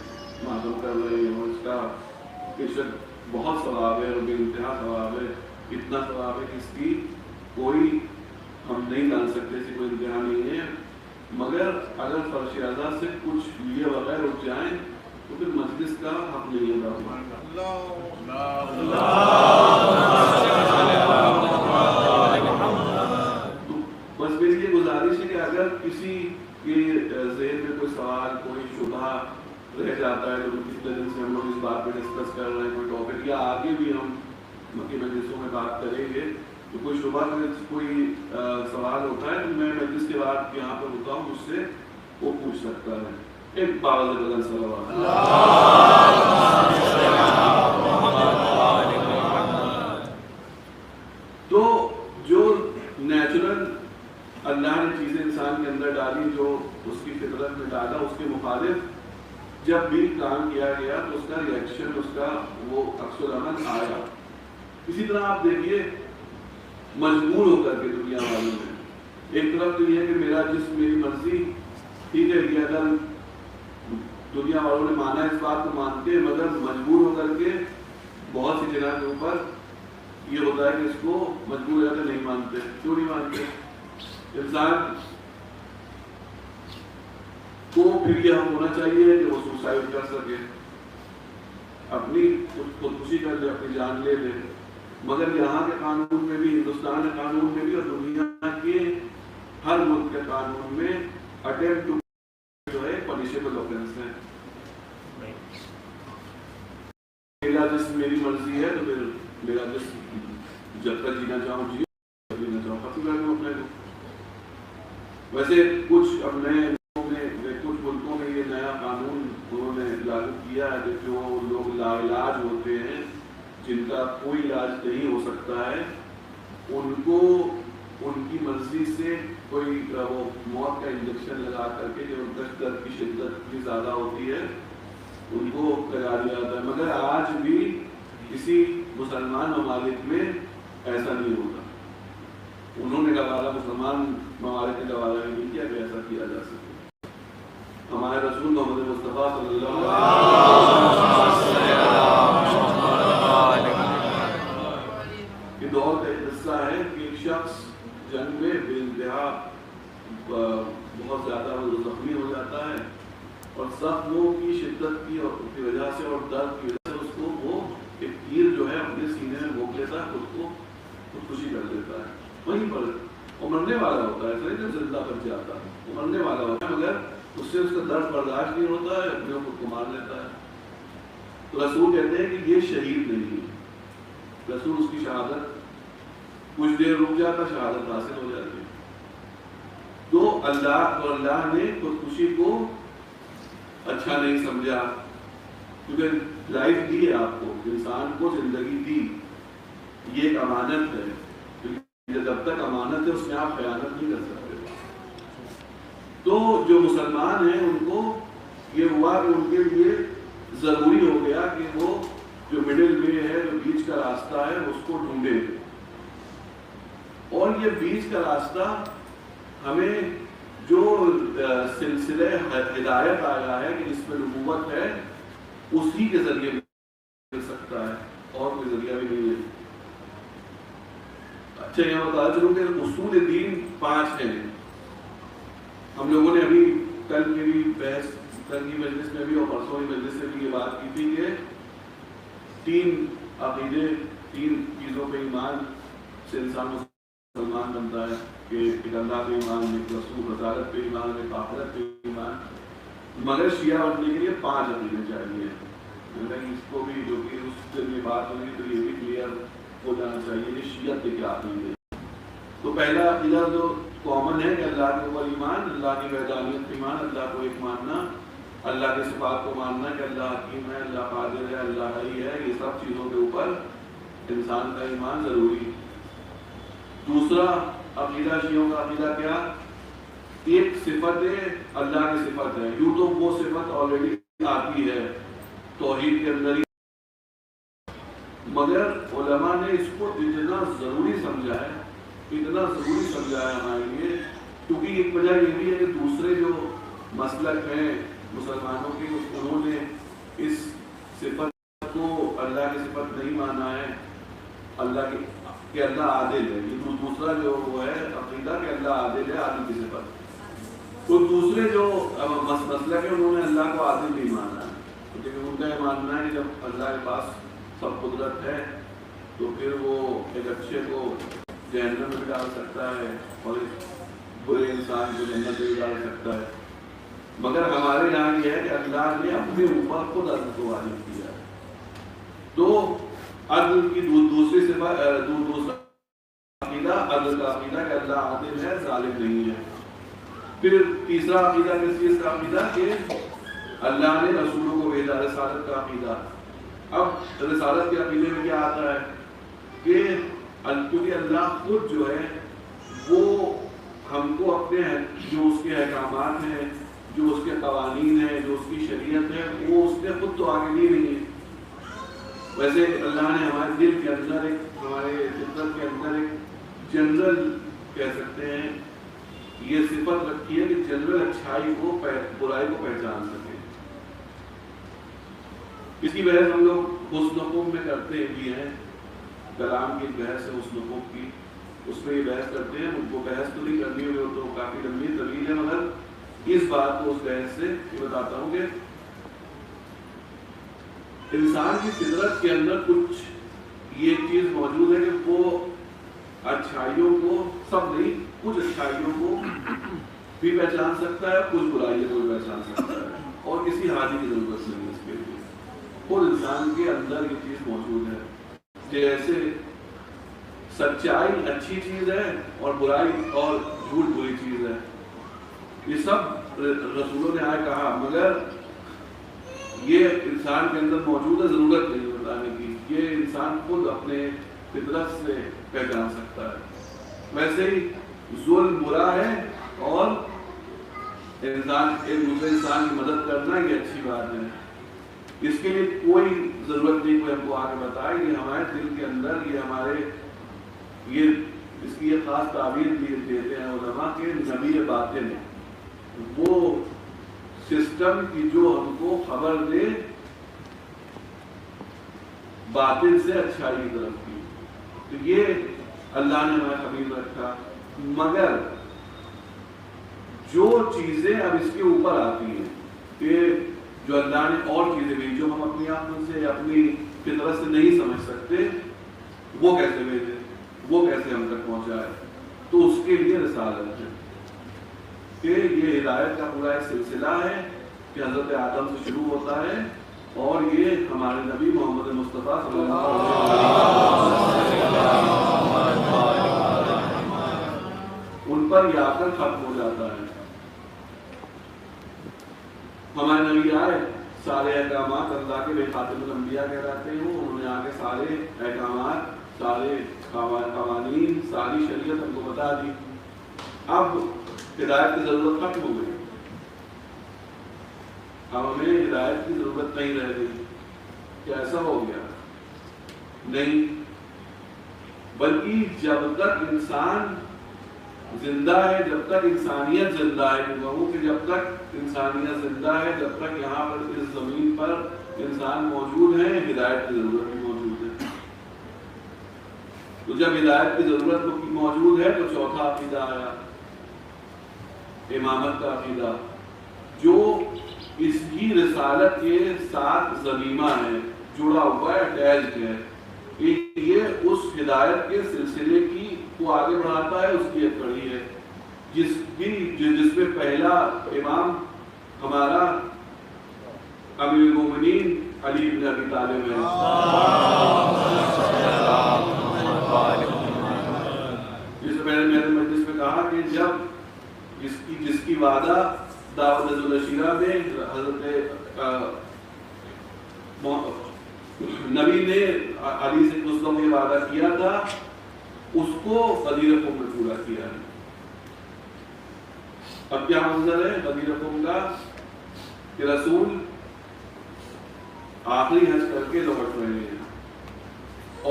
معلوم کر رہے ہیں، اور اس کا بے شک بہت ثواب ہے اور بے انتہا ثواب ہے، اتنا ثواب ہے کہ اس کی کوئی ہم نہیں جان سکتے، ایسی کوئی انتہا نہیں ہے، مگر اگر فرش اعضاء سے کچھ لیے بغیر اٹھ جائیں تو پھر مجلس کا حق نہیں ادا ہوا۔ بس میری یہ گزارش ہے کہ اگر کسی کے ذہن میں کوئی سوال کوئی شبہ رہ جاتا ہے تو کتنے دن سے ہم لوگ اس بات پہ ڈسکس کر رہے ہیں، کوئی ٹاپک یا آگے بھی ہم مکی مجلسوں میں بات کریں گے، تو کوئی شبہ کوئی سوال ہوتا ہے تو میں مجلس کے بعد یہاں پر ہوتا ہوں، مجھ سے وہ پوچھ سکتا ہے۔ ایک باوض بدن صلوات تو جو نیچرل اللہ نے چیزیں انسان کے اندر ڈالی، جو اس کی فطرت میں ڈالا، اس کے مخالف جب بھی کام کیا گیا تو اس کا ریئیکشن، اس کا وہ عکس العمل آیا۔ اسی طرح آپ دیکھیے مجبور ہو کر کے دنیا والوں میں ایک طرف تو یہ ہے کہ میرا جسم میری مرضی، ٹھیک ہے، یہ اگر دنیا والوں نے مانا اس بات کو مانتے ہیں، مگر مجبور ہو کر کے بہت سی جگہ کے اوپر یہ ہوتا ہے کہ اس کو مجبور ہو کر نہیں مانتے۔ کیوں نہیں مانتے؟ انسان کو پھر یہ ہونا چاہیے کہ وہ سوسائڈ کر سکے، اپنی خودکشی کر لے، اپنی جان لے لے، مگر یہاں کے قانون میں بھی، ہندوستان کے قانون میں بھی اور دنیا کے ہر ملک کے قانون میں اٹیمپٹ ٹو جو ہے پنشیبل آفینس ہے۔ میرا جسم میری مرضی ہے تو پھر میرا جسم جب تک جینا چاہوں جی، جینا چاہوں ختم کر دوں اپنے کو۔ ویسے کچھ اب نئے کچھ ملکوں میں یہ نیا قانون انہوں نے لاگو کیا ہے کہ جو لوگ لا علاج ہوتے ہیں، جن کا کوئی علاج نہیں ہو سکتا ہے، ان کو ان کی مرضی سے کوئی وہ موت کا انجیکشن لگا کر کے جو ان کا درد کی شدت بھی زیادہ ہوتی ہے ان کو لگا دیا جاتا ہے، مگر آج بھی کسی مسلمان ممالک میں ایسا نہیں ہوتا۔ انہوں نے گوارا مسلمان ممالک نے گوارا نہیں کیا کہ ایسا کیا جا سکے. ہمارے رسول محمد مصطفیٰ صلی اللہ علیہ وسلم کے دور کا حصہ ہے کہ ایک شخص جنگ میں بے انتہا بہت زیادہ زخمی ہو جاتا ہے اور زخموں کی شدت کی وجہ سے اور درد کی وجہ سے اس کو وہ ایک تیر جو ہے اپنے سینے میں بھوک لیتا ہے, خود کو خودکشی کر لیتا ہے. وہیں پر وہ مرنے والا ہوتا ہے, ایسا نہیں زندہ بچ جاتا ہے, وہ مرنے والا ہوتا ہے, مگر اس سے اس کا درد برداشت نہیں ہوتا ہے, اپنے خود کو مار لیتا ہے. تو رسول کہتے ہیں کہ یہ شہید نہیں ہے. رسول اس کی شہادت کچھ دیر رک جاتا, شہادت حاصل ہو جاتی. تو اللہ نے خودکشی کو اچھا نہیں سمجھا, کیونکہ لائف دی ہے آپ کو, انسان کو زندگی دی, یہ ایک امانت ہے. جب تک امانت ہے اس میں آپ خیانت نہیں کر سکتے. تو جو مسلمان ہیں ان کو یہ ہوا کہ ان کے لیے ضروری ہو گیا کہ وہ جو مڈل وے ہے, جو بیچ کا راستہ ہے, اس کو ڈھونڈے. اور یہ بیچ کا راستہ ہمیں جو سلسلہ ہدایت آیا ہے کہ اس میں نبوت ہے, اسی کے ذریعے مل سکتا ہے, اور کوئی ذریعہ بھی نہیں ہے. اچھا, یہاں بتا چلوں کہ اصول دین 5 ہیں. ہم لوگوں نے ابھی کل کی بھی بحث, کل کی مجلس میں بھی اور پرسوں کی مجلس میں بھی یہ بات کی تھی کہ 3 عقیدے, 3 چیزوں پہ ایمان سے انسان مسلمان بنتا ہے, کہ ایک اللہ پہ ایمان, ایک رسول رسالت پہ ایمان, ایک آخرت پہ ایمان. مگر شیعہ بننے کے لیے 5 عقیدے چاہیے. اس کو بھی جو کہ اس سے بھی بات ہوگی تو یہ بھی کلیئر ہو جانا چاہیے کہ شیعت کے کیا عقیدے. تو پہلا عقیدہ جو کامن ہے کہ اللہ کے اوپر ایمان, اللہ کی وحدانیت پہ ایمان, اللہ کو ایک ماننا, اللہ کے صفات کو ماننا کہ اللہ حکیم ہے, اللہ قادر ہے, اللہ حی ہے. یہ سب چیزوں کے اوپر انسان کا ایمان ضروری. دوسرا عقیدہ شیعوں کا عقیدہ کیا, ایک صفت اللہ کی صفت ہے, یوں تو وہ صفت آلریڈی آتی ہے توحید کے اندر ہی, مگر علماء نے اس کو اتنا ضروری سمجھا ہے, اتنا ضروری سمجھا ہے ہمارے لیے, کیونکہ ایک وجہ یہ بھی ہے کہ دوسرے جو مسلک ہیں مسلمانوں کے, انہوں نے اس صفت کو اللہ کی صفت نہیں مانا ہے, اللہ کی کہ اللہ عادل ہے. یہ دوسرا جو وہ ہے عقیدہ کہ اللہ عادل ہے, عادل کی صفت. تو دوسرے جو مسلک ہے انہوں نے اللہ کو عادل نہیں مانا ہے, کیونکہ ان کا یہ ماننا ہے کہ جب اللہ کے پاس سب قدرت ہے تو پھر وہ ایک اچھے کو جہنم میں بھی ڈال سکتا ہے اور ایک برے انسان کو جنت میں بھی ڈال سکتا ہے. مگر ہمارے یہاں یہ ہے کہ اللہ نے اپنے اوپر خود عدل کو واجب کیا ہے. تو عدل کی دوسری صفت, دوسرا عقیدہ عدل کا عقیدہ کہ اللہ عادل ہے, ظالم نہیں ہے. پھر تیسرا عقیدہ کس چیز کا عقیدہ کہ اللہ نے رسولوں کو بھیجا, رسالت کا عقیدہ. اب رسالت کے عقیدے میں کیا آتا ہے کہ کیونکہ اللہ خود جو ہے وہ ہم کو اپنے جو اس کے احکامات ہیں, جو اس کے قوانین ہیں, جو اس کی شریعت ہے, وہ اس نے خود تو آگے دی نہیں ہے. ویسے اللہ نے ہمارے دل کے اندر ایک, ہمارے فطرت کے اندر ایک جنرل کہہ سکتے ہیں یہ صفت رکھی ہے کہ جنرل اچھائی کو برائی کو پہچان سکے. اس کی بحث ہم لوگ حسن و خوب میں کرتے بھی ہیں, کلام کی بحث ہے حسن و خوب کی, اس میں یہ بحث کرتے ہیں. ان کو بحث تو نہیں کرنی ہوئی تو کافی لمبی طویل ہے, مگر اس بات کو اس بحث سے یہ بتاتا ہوں کہ انسان کی فطرت کے اندر کچھ یہ چیز موجود ہے کہ وہ اچھائیوں کو, سب نہیں, کچھ اچھائیوں کو بھی پہچان سکتا ہے, کچھ برائیوں کو بھی پہچان سکتا ہے, اور کسی حاجی کی ضرورت نہیں ہے اس کے لیے. خود انسان کے اندر یہ چیز موجود ہے. جیسے سچائی اچھی چیز ہے اور برائی اور جھوٹ بری چیز ہے, یہ سب رسولوں نے آئے کہا, مگر یہ انسان کے اندر موجود ہے, ضرورت نہیں بتانے کی, یہ انسان خود اپنے فطرت سے پہچان سکتا ہے. ویسے ہی ظلم برا ہے اور انسان ایک دوسرے انسان کی مدد کرنا یہ اچھی بات ہے. اس کے لیے کوئی ضرورت نہیں کوئی ہم کو آگے بتائے, یہ ہمارے دل کے اندر, یہ ہمارے یہ اس کی ایک خاص تعبیر دیتے ہیں علماء کے نبی باطن، وہ سسٹم کی جو ہم کو خبر دے باطن سے اچھائی کی طرف کی، تو یہ اللہ نے ہمیں خبیر رکھا۔ مگر جو چیزیں اب اس کے اوپر آتی ہیں کہ جو اللہ نے اور چیزیں بھی جو ہم اپنی آنکھوں سے اپنی فطرت سے نہیں سمجھ سکتے، وہ کیسے بھیجے، وہ کیسے ہم تک پہنچائے، تو اس کے لیے رسالت ہے کہ یہ ہدایت کا پورا ایک سلسلہ ہے کہ حضرت آدم سے شروع ہوتا ہے اور یہ ہمارے نبی محمد مصطفیٰ صلی اللہ علیہ وسلم ان پر یہ آ کر ختم ہو جاتا ہے۔ ہمارے نبی آئے، سارے احکامات اللہ کے خاتم الانبیاء کہلاتے ہیں، انہوں نے آ کے سارے احکامات، سارے قوانین، ساری شریعت ہم کو بتا دی۔ اب ہدایت کی ضرورت ختم ہو گئی، اب ہمیں ہدایت کی ضرورت نہیں رہ گئی۔ کیا ایسا ہو گیا؟ نہیں، بلکہ جب تک انسان زندہ ہے، جب تک انسانیت زندہ ہے، کہ جب تک انسانیت زندہ ہے، جب تک یہاں پر اس زمین پر انسان موجود ہے، ہدایت کی ضرورت بھی موجود ہے۔ تو جب ہدایت کی ضرورت موجود ہے تو چوتھا عقیدہ آیا، امامت کا عقیدہ، جو اس کی رسالت کے ساتھ ضمیمہ ہے، جڑا ہوا ہے، اٹیچڈ ہے۔ یہ اس ہدایت کے سلسلے کی کو آگے بڑھاتا ہے، اس کی ایک کڑی ہے، جس میں پہلا امام ہمارا امیر المومنین علی بن ابی طالب ہے۔ جس سے پہلے میرے مجلس میں کہا کہ جب جس کی وعدہ دعوت الشیرہ میں حضرت نبی نے علی سے اس وقت یہ وعدہ کیا تھا، اس کو غدیر قوم نے پورا کیا ہے۔ اب کیا منظر ہے غدیر قوم کا کہ رسول آخری حج کر کے لوٹ رہے ہیں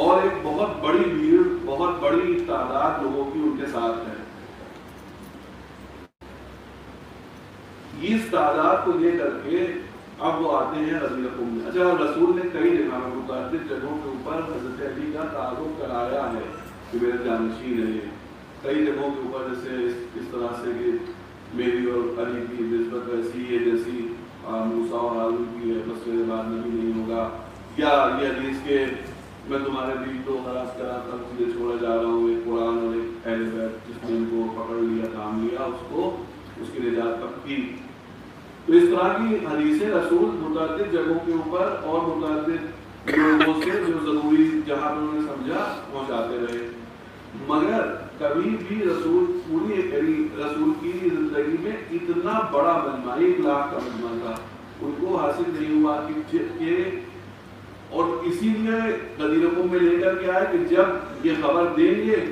اور ایک بہت بڑی بھیڑ، بہت بڑی تعداد لوگوں کی ان کے ساتھ ہے۔ اس تعداد کو لے کر کے اب وہ آتے ہیں غدیر قوم میں۔ اچھا، رسول نے کئی متعدد جگہوں کے اوپر حضرت علی کا تعارف کرایا ہے کہ میرے جانشین ہے۔ کئی جگہوں کے اوپر جیسے اس طرح سے کہ میری اور علی کی نسبت ایسی ہے جیسی موسیٰ اور ہارون کی ہے، بس میرے بعد نبی نہیں ہوگا، یا یہ حدیث کے میں تمہارے دل کو خلاص کرا کر تجھے چھوڑا جا رہا ہوں، ایک قرآن اور ایک اہل بیت جس نے ان کو پکڑ لیا، تھام لیا، اس کو اس کی نجات تک کی۔ تو اس طرح کی حدیث رسول متعدد جگہوں کے اوپر اور متعدد لوگوں سے جو ضروری جہاں پر انہوں نے سمجھا پہنچاتے رہے، مگر کبھی بھی رسول رسول کی زندگی میں اتنا بڑا مجمع، 1 لاکھ کا مجمع تھا، ان کو حاصل نہیں ہوا کہ اور اسی لیے غدیر قوم میں لے کر کے آئے کہ جب یہ خبر دیں گے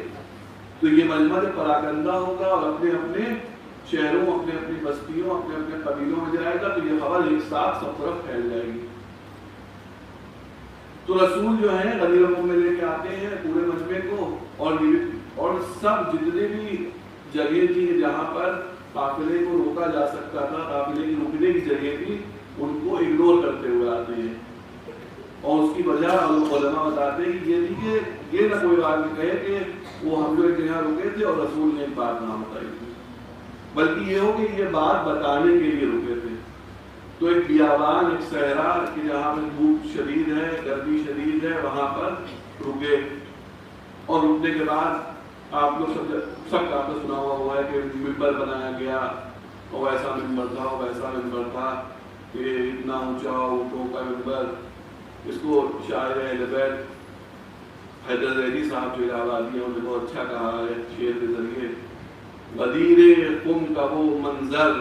تو یہ مجمع جب پراگندہ ہوگا اور اپنے اپنے شہروں، اپنے اپنی بستیوں، اپنے اپنے قبیلوں میں جائے گا تو یہ خبر ایک ساتھ سب طرف پھیل جائے گی۔ تو رسول جو ہیں غدیر قوم میں لے کے آتے ہیں پورے مجمع کو، اور سب جتنے بھی جگہ تھی جہاں پر قافلے کو روکا جا سکتا تھا، قافلے کی رکنے کی جگہ تھی، ان کو اگنور کرتے ہوئے آتے ہیں۔ اور اس کی وجہ علماء بتاتے ہیں کہ یہ تھی کہ یہ نہ کوئی آدمی کہے کہ وہ ہم جو ایک جگہ رکے تھے اور رسول نے ایک بات نہ بتائی تھی، بلکہ یہ ہو کہ یہ بات بتانے کے لیے رکے تھے۔ تو ایک بیابان، ایک صحرا کہ جہاں پر دھوپ شدید ہے، گرمی شدید ہے، وہاں پر رکے، اور رکنے کے بعد آپ لوگ سب کا آپ نے سنا ہوا ہے کہ ممبر بنایا گیا، اور ایسا ممبر تھا، ویسا ممبر تھا، کہ اتنا اونچا اونٹوں کا ممبر۔ اس کو شاعر اہل بیت حیدر زیدی صاحب جو الہ آبادی ہیں انہوں نے بہت اچھا کہا ہے شعر کے ذریعے، غدیر قم کا وہ منظر،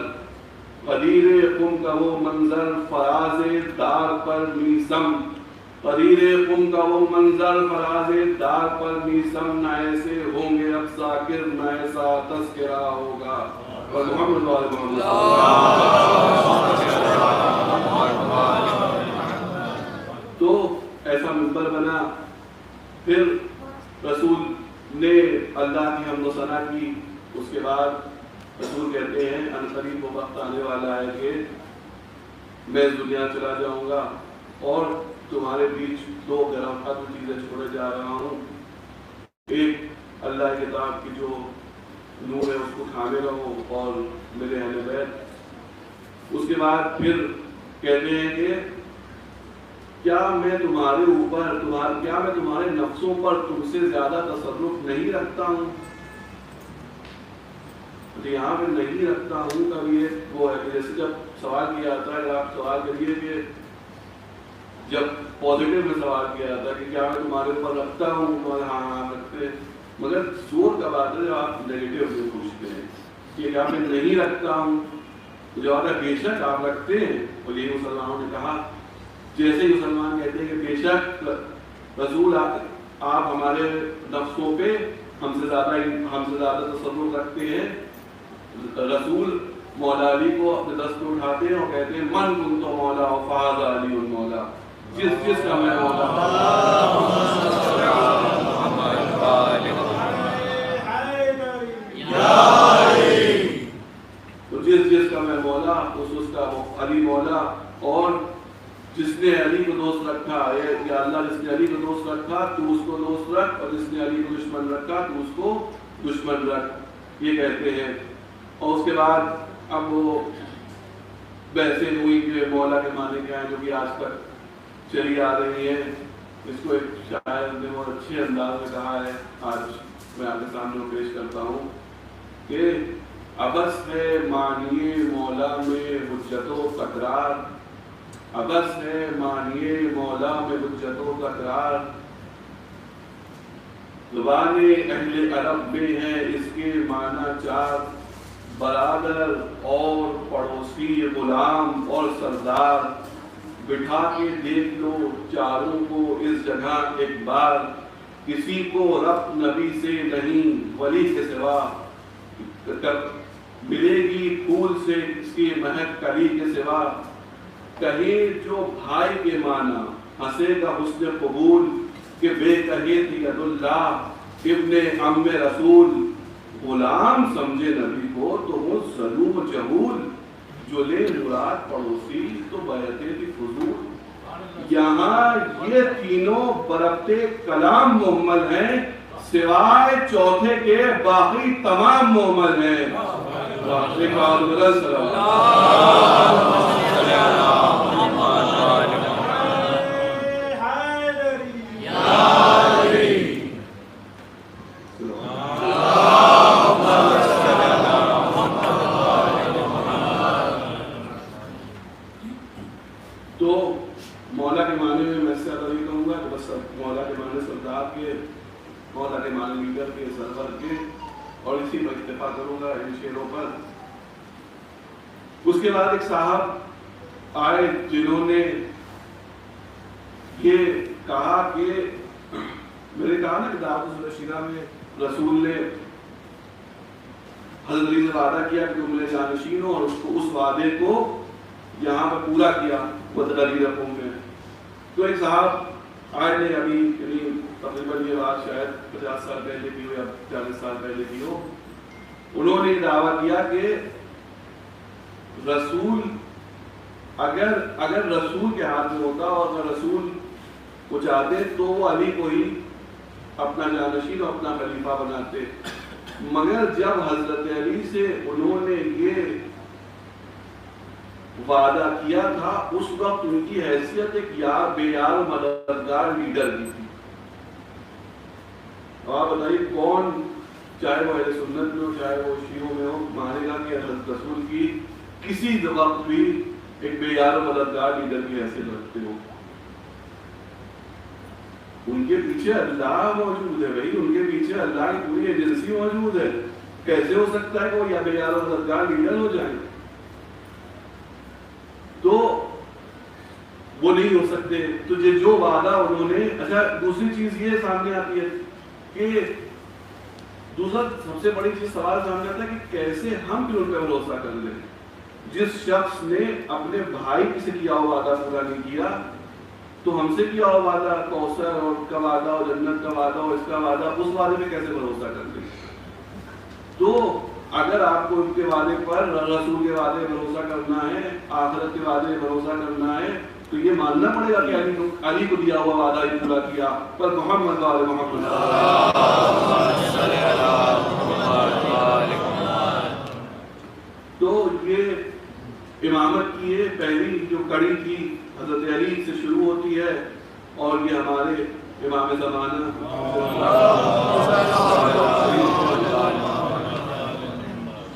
غدیر قم کا وہ منظر، فراز دار پر میسم، غدیر قم کا وہ منظر، فراز دار پر میسم، نہ ایسے ہوں گے اب ذاکر، نہ ایسا تذکرہ ہوگا۔ اور محمد وآل محمد تو ایسا منبر بنا۔ پھر رسول نے اللہ کی حمد و ثنا کی، اس کے بعد رسول کہتے ہیں ان قریب وہ وقت آنے والا ہے کہ میں اس دنیا چلا جاؤں گا اور تمہارے بیچ دو گرم ختم چیزیں چھوڑے جا رہا ہوں، ایک اللہ کی کتاب کی جو نور ہے اس کو تھامے رہو اور میرے اہل بیت۔ اس کے بعد پھر کہتے ہیں کہ کیا میں تمہارے اوپر کیا میں تمہارے نفسوں پر تم سے زیادہ تصرف نہیں رکھتا ہوں؟ یہاں پہ نہیں رکھتا ہوں کبھی یہ وہ ہے کہ جیسے جب سوال کیا جاتا ہے، اگر آپ سوال کریے کہ جب پازیٹیو میں سوال کیا جاتا ہے کہ کیا میں تمہارے اوپر رکھتا ہوں، تو ہاں رکھتے ہیں، مگر زور کا بات ہے جب آپ نیگیٹو میں پوچھتے ہیں کہ کیا میں نہیں رکھتا ہوں، تو جواب ہے بے شک آپ رکھتے ہیں۔ اور یہی مسلمانوں نے کہا، جیسے ہی مسلمان کہتے ہیں کہ بے شک رسول آپ ہمارے نفسوں پہ ہم سے زیادہ تصرف رکھتے ہیں، رسول مولا علی کو اپنے دست پہ اٹھاتے ہیں اور کہتے ہیں من کنت مولا فہذا علی المولا، جس کا میں مولا تو جس کا میں مولا اس کا علی مولا، اور جس نے علی کو دوست رکھا یا اللہ جس نے علی کو دوست رکھا تو اس کو دوست رکھ، اور جس نے علی کو دشمن رکھا تو اس کو دشمن رکھ، یہ کہتے ہیں۔ اور اس کے بعد اب وہ بحثیں ہوئی کہ مولا کے معنی کیا ہیں، جو کہ آج تک چلی آ رہی ہیں۔ اس کو ایک شاعر نے بہت اچھے انداز میں کہا ہے، آج میں آپ کے سامنے پیش کرتا ہوں کہ ابس ہے معنی مولا میں حجت و تکرار، ابس ہے معنی مولا میں حجت و تکرار، زبان اہل عرب میں ہے اس کے معنی چار، برادر اور پڑوسی غلام اور سردار، بٹھا کے دیکھ لو چاروں کو اس جگہ ایک بار، کسی کو ربط نبی سے نہیں ولی کے سوا، ملے گی پھول سے اس کی مہک کلی کے سوا، کہے جو بھائی کے معنی ہنسے کا حسن قبول، کہ بے کہے تھی ید اللہ ابن عم رسول، غلام سمجھے نبی کو تو وہ ظلم و جہول، جو لے مراد پڑوسی تو بیعتیں تھی فضول۔ یہاں یہ تینوں بربط کلام محمل ہیں، سوائے چوتھے کے باقی تمام محمل ہیں۔ تو مولا کے معنی میں میں سے زیادہ نہیں کہوں گا کہ بس مولا کے معنی سردار کے، مولا کے معنی لیڈر کے، سرور کے، اور اسی پر اکتفا کروں گا ان شعروں پر۔ اس کے بعد ایک صاحب آئے جنہوں نے یہ کہا کہ میں نے کہا نا کہ دعوت الرشیدہ میں رسول نے حضرت علی سے وعدہ کیا کہ تم میرے جانشین ہو، اور اس وعدے کو یہاں پر پورا کیا متدلی رقم میں۔ تو ایک صاحب آئے نے ابھی یعنی تقریباً یہ بات شاید 50 سال پہلے کی ہو یا 40 سال پہلے کی ہو، انہوں نے دعویٰ کیا کہ رسول اگر رسول کے ہاتھ میں ہوتا اور اگر رسول کو چاہتے تو وہ علی کو ہی اپنا جانشین اور اپنا خلیفہ بناتے، مگر جب حضرت علی سے انہوں نے یہ وعدہ کیا تھا اس وقت ان کی حیثیت ایک بے یار مددگار لیڈر کی تھی۔ آپ بتائیے کون، چاہے وہ اہل سنت میں ہو چاہے وہ شیعوں میں ہو، مانے گا کہ حضرت رسول کی کسی وقت بھی ایک بے یار مددگار لیڈر کی حیثیت رکھتے ہو؟ ان کے پیچھے اللہ موجود ہے بھائی، ان کے پیچھے اللہ کی پوری ایجنسی موجود ہے، کیسے ہو سکتا ہے کہ وہ یا بے یار مددگار لیڈر ہو جائیں؟ تو وہ نہیں ہو سکتے۔ تو جو وعدہ انہوں نے، اچھا دوسری چیز یہ سامنے آتی ہے کہ دوسرا سب سے بڑی چیز سوال سامنے آتا ہے کہ کیسے ہم پھر ان پہ بھروسہ کر لیں جس شخص نے اپنے بھائی سے کیا ہوا وعدہ پورا نہیں کیا، تو ہم سے کیا ہو وعدہ کوثر اور کا وعدہ اور جنت کا وعدہ اور اس کا وعدہ، اس وعدے پہ کیسے بھروسہ کرتے ہیں؟ تو اگر آپ کو ان کے وعدے پر، رسول کے وعدے پہ بھروسہ کرنا ہے، آخرت کے وعدے پہ بھروسہ کرنا ہے، تو یہ ماننا پڑے گا کہ علی کو دیا ہوا وعدہ ہی پورا کیا، پر محمد والے محمد تو یہ امامت کی یہ پہلی جو کڑی تھی حضرت علی سے شروع ہوتی ہے، اور یہ ہمارے امام زمانہ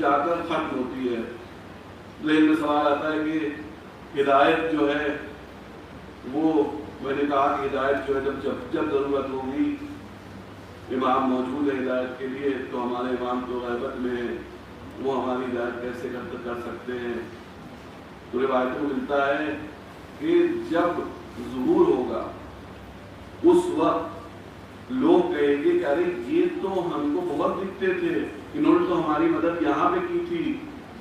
جا کر ختم ہوتی ہے۔ لیکن میں سوال آتا ہے کہ ہدایت جو ہے وہ، میں نے کہا کہ ہدایت جو ہے جب ضرورت ہوگی، امام موجود ہے ہدایت کے لیے، تو ہمارے امام تو غیبت میں ہے، وہ ہماری ہدایت کیسے کر سکتے ہیں؟ تو روایتوں میں ملتا ہے کہ جب ظہور ہوگا اس وقت لوگ کہیں گے کہ ارے یہ تو ہم کو بہت دکھتے تھے، انہوں نے تو ہماری مدد یہاں پہ کی تھی،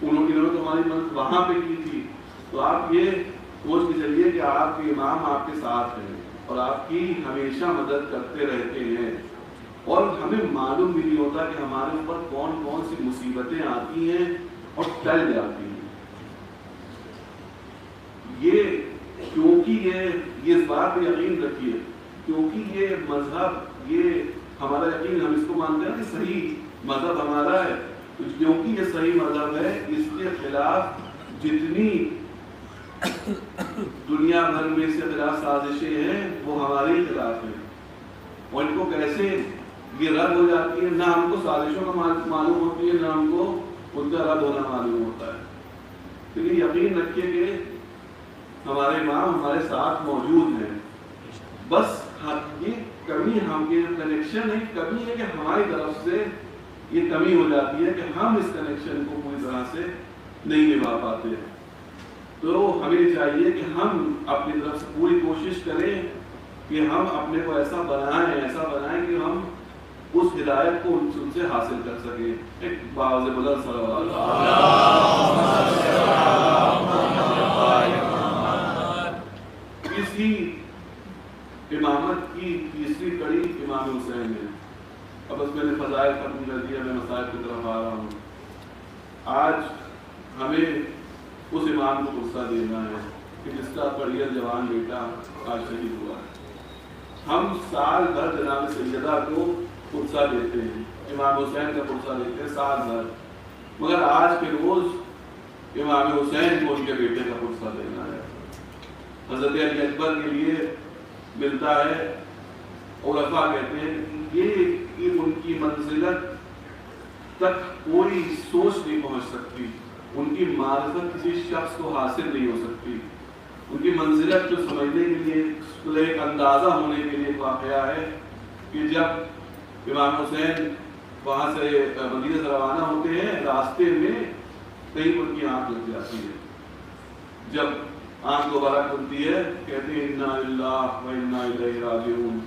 انہوں نے تو ہماری مدد وہاں پہ کی تھی۔ تو آپ یہ سوچ کے چلیے کہ آپ کے امام آپ کے ساتھ ہیں اور آپ کی ہمیشہ مدد کرتے رہتے ہیں، اور ہمیں معلوم بھی نہیں ہوتا کہ ہمارے اوپر کون کون سی مصیبتیں آتی ہیں اور ٹل جاتی ہیں۔ یہ کیونکہ یہ اس بات پہ یقین رکھیے، کیونکہ یہ مذہب، یہ ہمارا یقین، ہم اس کو مانتے ہیں کہ صحیح مذہب ہمارا ہے، کیونکہ یہ صحیح مذہب ہے، اس کے خلاف جتنی دنیا بھر میں سے خلاف سازشیں ہیں وہ ہمارے ہی خلاف ہیں، اور ان کو کیسے یہ رد ہو جاتی ہے، نہ ہم کو سازشوں کا معلوم ہوتی ہے، نہ ہم کو ان کا رد ہونا معلوم ہوتا ہے۔ تو یہ یقین رکھیے کہ ہمارے امام ہمارے ساتھ موجود ہیں، بس یہ کمی، ہم کے کنیکشن ہے، کمی ہے کہ ہماری طرف سے یہ کمی ہو جاتی ہے کہ ہم اس کنیکشن کو پوری طرح سے نہیں نبھا پاتے۔ تو ہمیں چاہیے کہ ہم اپنی طرف سے پوری کوشش کریں کہ ہم اپنے کو ایسا بنائیں کہ ہم اس ہدایت کو ان سے حاصل کر سکیں۔ ایک باوز بلند صلوات اسی امامت کی تیسری کڑی امام حسین ہے۔ اب بس میں نے فضائل ختم کر دیا، میں مسائل کی طرف آ رہا ہوں۔ آج ہمیں اس امام کو غصہ دینا ہے کہ جس کا کڑیل جوان بیٹا آج شہید ہوا ہے۔ ہم سال بھر جناب سیدہ کو قرصہ دیتے ہیں، امام حسین کا قرصہ دیتے ہیں سال بھر، مگر آج کے روز امام حسین کو ان کے بیٹے کا قرصہ دینا ہے۔ حضرت علی اکبر کے لیے ملتا ہے، علماء کہتے ہیں کہ ان کی منزلت تک کوئی سوچ نہیں پہنچ سکتی، ان کی معرفت کسی شخص کو حاصل نہیں ہو سکتی، ان کی منزلت جو سمجھنے کے لیے ایک اندازہ ہونے کے لیے واقعہ ہے کہ جب امام حسین وہاں سے مدینہ سے روانہ ہوتے ہیں، راستے میں کہیں ان کی آنکھ لگ جاتی ہے، جب آنکھ دوبارہ کھلتی ہے کہتے ہیں انا للہ و انا الیہ راجعون۔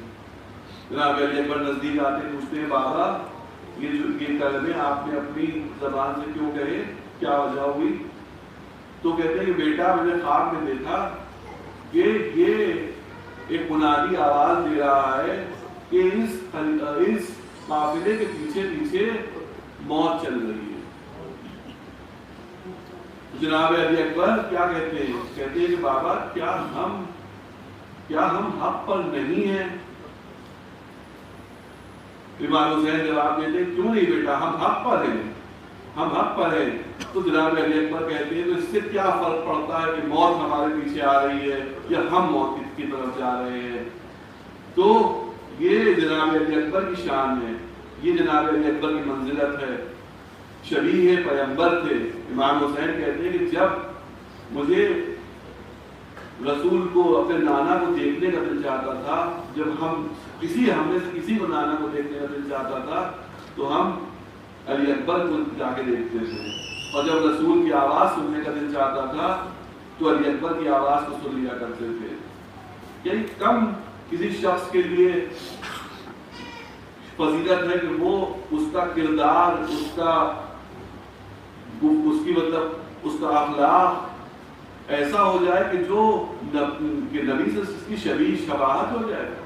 جناب علی اکبر نزدیک آتے پوچھتے ہیں بابا یہ کلمے آپ نے اپنی زبان سے کیوں کہے، کیا وجہ ہوئی؟ تو کہتے ہیں کہ بیٹا میں نے خواب میں دیکھا کہ یہ ایک منادی آواز دے رہا ہے کہ اس قافلے کے پیچھے پیچھے موت چل رہی ہے۔ جناب علی اکبر کیا کہتے ہیں؟ کہتے ہیں کہ بابا کیا ہم حق پر نہیں ہیں؟ امام حسین جواب دیتے ہیں کیوں نہیں بیٹا، ہم حق پر ہیں، ہم حق پر ہیں۔ تو جناب علی اکبر کہتے ہیں تو اس سے کیا فرق پڑتا ہے کہ موت ہمارے پیچھے آ رہی ہے یا ہم موت کی طرف جا رہے ہیں؟ تو یہ جناب علی اکبر کی شان ہے، یہ جناب علی اکبر کی منزلت ہے، شبیہ پیغمبر تھے۔ امام حسین کہتے ہیں کہ جب مجھے رسول کو، اپنے نانا کو دیکھنے کا دل چاہتا تھا، جب ہم میں سے کسی کو نانا کو دیکھنے کا دل چاہتا تھا تو ہم علی اکبر کو جا کے دیکھتے تھے، اور جب رسول کی آواز سننے کا دل چاہتا تھا تو علی اکبر کی آواز کو سن لیا کرتے تھے۔ یعنی کم کسی شخص کے لیے فضیلت ہے کہ وہ اس کا کردار، اس کا اخلاق ایسا ہو جائے کہ جو کہ نبی سے اس کی شبیہ شباہت ہو جائے گا؟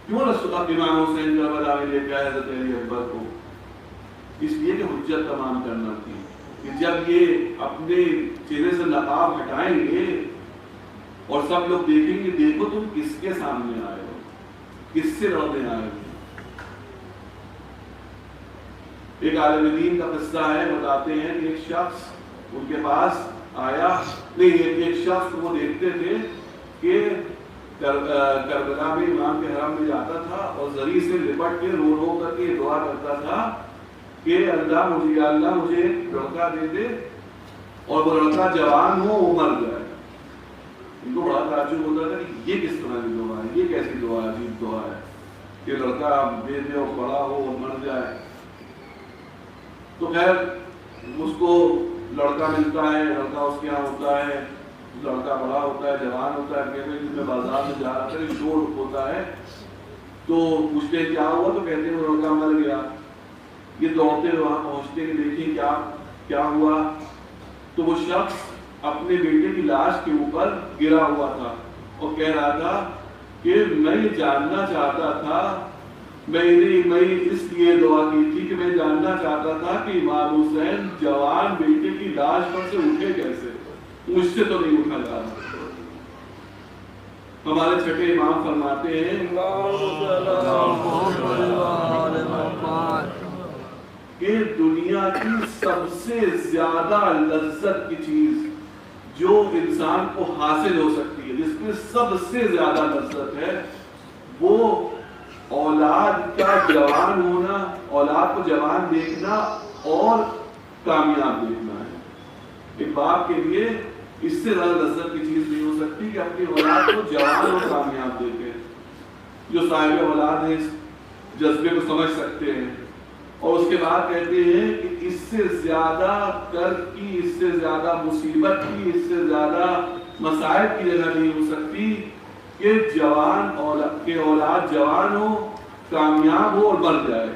کیوں رسول امام حسین کربلا میں لے کے آئے حضرت علی اکبر کو؟ اس لیے کہ حجت تمام کرنا تھی کہ جب یہ اپنے چہرے سے نقاب ہٹائیں گے اور سب لوگ دیکھیں گے دیکھو تم کس کے سامنے آئے ہو، کس سے لڑنے آئے ہو۔ ایک عالم دین کا قصہ ہے، بتاتے ہیں کہ ایک شخص ان کے پاس آیا، نہیں ایک شخص وہ دیکھتے تھے کہ کربلا میں امام کے حرم میں جاتا تھا اور زری سے لپٹ کے رو رو کر کے دعا کرتا تھا کہ اللہ مجھے لڑکا دے دے اور وہ لڑکا جوان ہو وہ مر جائے۔ ان کو بڑا تعجب ہوتا تھا کہ یہ کس طرح کی دعا ہے، یہ کیسی دعا ہے، عجیب دعا ہے کہ لڑکا دے دے اور بڑا ہو اور مر جائے۔ تو خیر اس کو لڑکا ملتا ہے، لڑکا اس کے یہاں ہوتا ہے، لڑکا بڑا ہوتا ہے، جوان ہوتا ہے، کہتے ہیں کہ میں بازار میں جا رہا تھا، شور ہوتا ہے تو پوچھتے ہیں کیا ہوا، تو کہتے ہیں وہ لڑکا مر گیا۔ یہ دوڑتے ہوئے وہاں پہنچتے ہیں، دیکھیں کیا ہوا، تو وہ شخص اپنے بیٹے کی لاش کے اوپر گرا ہوا تھا اور کہہ رہا تھا کہ میں یہ جاننا چاہتا تھا، میں اس لیے دعا کی تھی کہ میں جاننا چاہتا تھا کہ امام حسین جوان بیٹے کی لاش پر سے اٹھے کیسے، مجھ سے تو نہیں اٹھا جا رہا۔ ہمارے چھٹے امام فرماتے ہیں کہ دنیا کی سب سے زیادہ لذت کی چیز جو انسان کو حاصل ہو سکتی ہے، جس میں سب سے زیادہ لذت ہے، وہ اولاد کا جوان ہونا، اولاد کو جوان دیکھنا اور کامیاب دیکھنا ہے۔ ایک باپ کے لیے اس سے زیادہ لذت کی چیز نہیں ہو سکتی کہ اپنی اولاد کو جوان اور کامیاب دیکھے۔ جو صاحب اولاد ہیں اس جذبے کو سمجھ سکتے ہیں، اور اس کے بعد کہتے ہیں کہ اس سے زیادہ درد کی، اس سے زیادہ مصیبت کی، اس سے زیادہ مصائب کی جگہ نہیں ہو سکتی کہ اولاد جوان ہو، کامیاب ہو اور مر جائے۔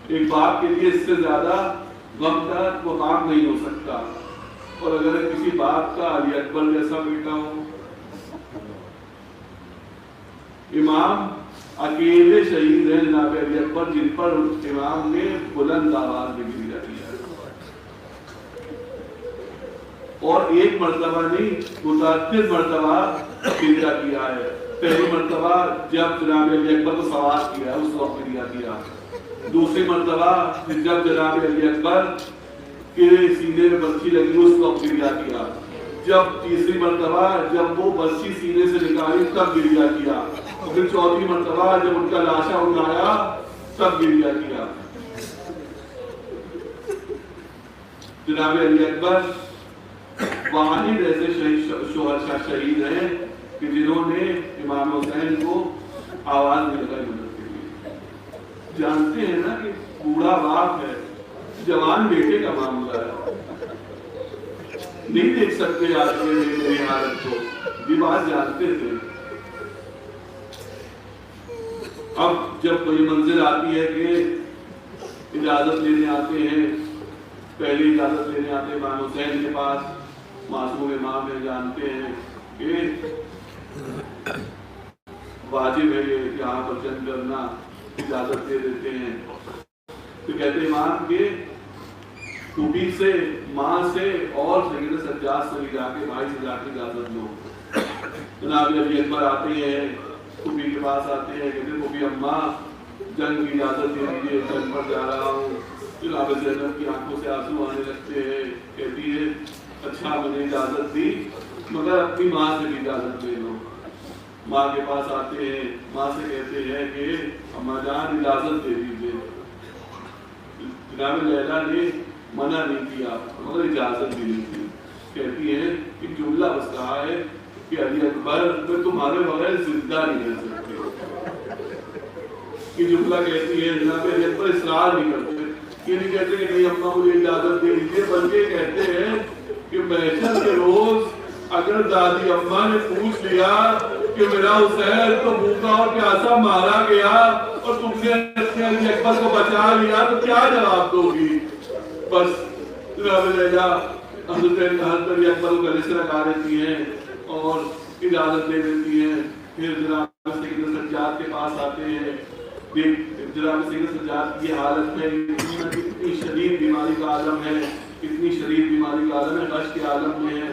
ایک باپ کے لیے اس سے زیادہ غم کا کوئی کام نہیں ہو سکتا۔ اور اگر کسی باپ کا علی اکبر جیسا بیٹا ہو، امام اکیلے شہید ہیں جناب علی اکبر، جن پر امام نے بلند آواز میں گریہ کیا ہے، اور ایک مرتبہ نہیں متعدد مرتبہ گریہ کیا ہے۔ پہلی مرتبہ جب جناب علی اکبر کو سوار کیا اس وقت گریہ کیا، دوسری مرتبہ جب جناب علی اکبر کے سینے میں برچھی لگی اس وقت گریہ کیا، جب تیسری مرتبہ جب وہ برچھی سینے سے نکالی تب گریہ کیا، اور پھر چوتھی مرتبہ جب ان کا لاشا اٹھایا تب گریہ کیا۔ جناب علی اکبر واحد ایسے شہید ہیں کہ جنہوں نے امام حسین کو آواز میں لگائی مدد کے لیے۔ جانتے ہیں نا کہ بوڑھا باپ ہے، جوان بیٹے کا معاملہ ہے، نہیں دیکھ سکتے آج کے میری حالت کو، یہ بات جانتے تھے۔ اب جب کوئی منزل آتی ہے کہ اجازت لینے آتے ہیں، پہلی اجازت لینے آتے ہیں امام حسین کے پاس، معصوم امام ہے، جانتے ہیں کہ واجب ہے یہاں پر جنگ کرنا، اجازت دے دیتے ہیں۔ تو کہتے ہیں امام کے پھوپھی سے، ماں سے اور سید سجاد سے جا کے، بھائی سے جا کے اجازت لو۔ جناب علی اکبر آتے ہیں، پھوپھی کے پاس آتے ہیں، کہتے ہیں پھوپھی اماں جنگ کی اجازت دے دیجیے، جنگ پر جا رہا ہوں۔ جناب زینب کی آنکھوں سے آنسو آنے لگتے ہیں، کہتی ہے اچھا میں نے اجازت دی مگر اپنی ماں سے بھی اجازت لے لو۔ ماں کے پاس آتے ہیں، ماں سے کہتے ہیں کہ اماں جان اجازت دے دیجیے۔ جناب لیلا نے منع نہیں کیا مگر اجازت بھی نہیں دی۔ کہتی ہے ایک جملہ بس کہا ہے کہ علی اکبر میں تمہارے بغیر زندہ نہیں رہ سکتی۔ یہ جملہ کہتی ہے، جناب علی اکبر اصرار نہیں کرتے، یہ نہیں کہتے کہ نہیں اماں مجھے اجازت دے دیجیے، بلکہ کہتے ہیں کہ محشر کے روز اگر دادی اماں نے پوچھ لیا کہ میرا حسین تو بھوکا اور پیاسا مارا گیا اور تم نے اپنے علی اکبر کو بچا لیا تو کیا جواب دو گی؟ بس جناب لیلا حضرت علی اکبر کو گلے سے لگا دیتی ہیں، اور اجازت دے دیتی ہیں. پھر جناب سید سجاد کے پاس آتے ہیں. جناب سید سجاد کی حالت میں اتنی شدید بیماری کا عالم ہے, اتنی شدید بیماری کا عالم ہے, غش کے عالم میں ہے.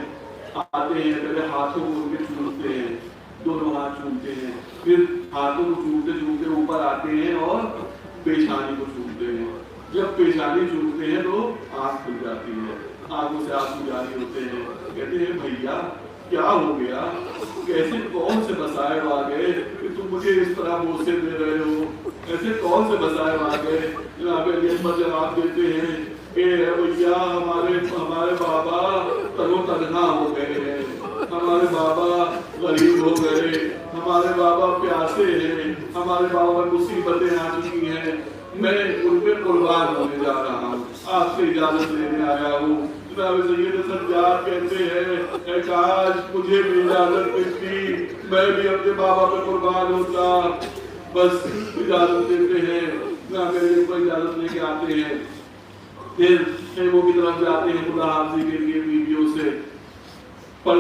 آتے ہیں, پہلے ہاتھوں کو ان کے چومتے ہیں, دونوں ہاتھ چومتے ہیں, پھر ہاتھوں کو چومتے چومتے اوپر آتے ہیں اور پیشانی کو چومتے ہیں. جب پیشانی چومتے ہیں تو آنکھ کھل جاتی ہے, آنکھوں سے آنسو جاری ہوتے ہیں. کہتے ہیں بھیا کیا ہو گیا, کیسے کون سے مسائل آ گئے کہ تم مجھے اس طرح بوسے دے رہے ہو, ایسے کون سے مسائل آ گئے. جناب علی اکبر جواب دیتے ہیں کہ بھیا ہمارے بابا تنو تنہا ہو گئے ہیں, ہمارے بابا غریب ہو گئے, ہمارے بابا پیاسے ہیں, ہمارے بابا پر مصیبتیں آ چکی ہیں, میں ان پہ قربان ہونے جا رہا ہوں, آپ سے اجازت لینے آیا ہوں. جناب سید سجاد کہتے ہیں اے کاش مجھے بھی اجازت ملتی, میں بھی اپنے بابا پہ قربان ہوتا. بس اجازت دیتے ہیں, جناب علی اکبر اجازت لے کے آتے ہیں. پھر خیموں کی طرف جاتے ہیں خدا حافظی کے لیے بیویوں سے, پر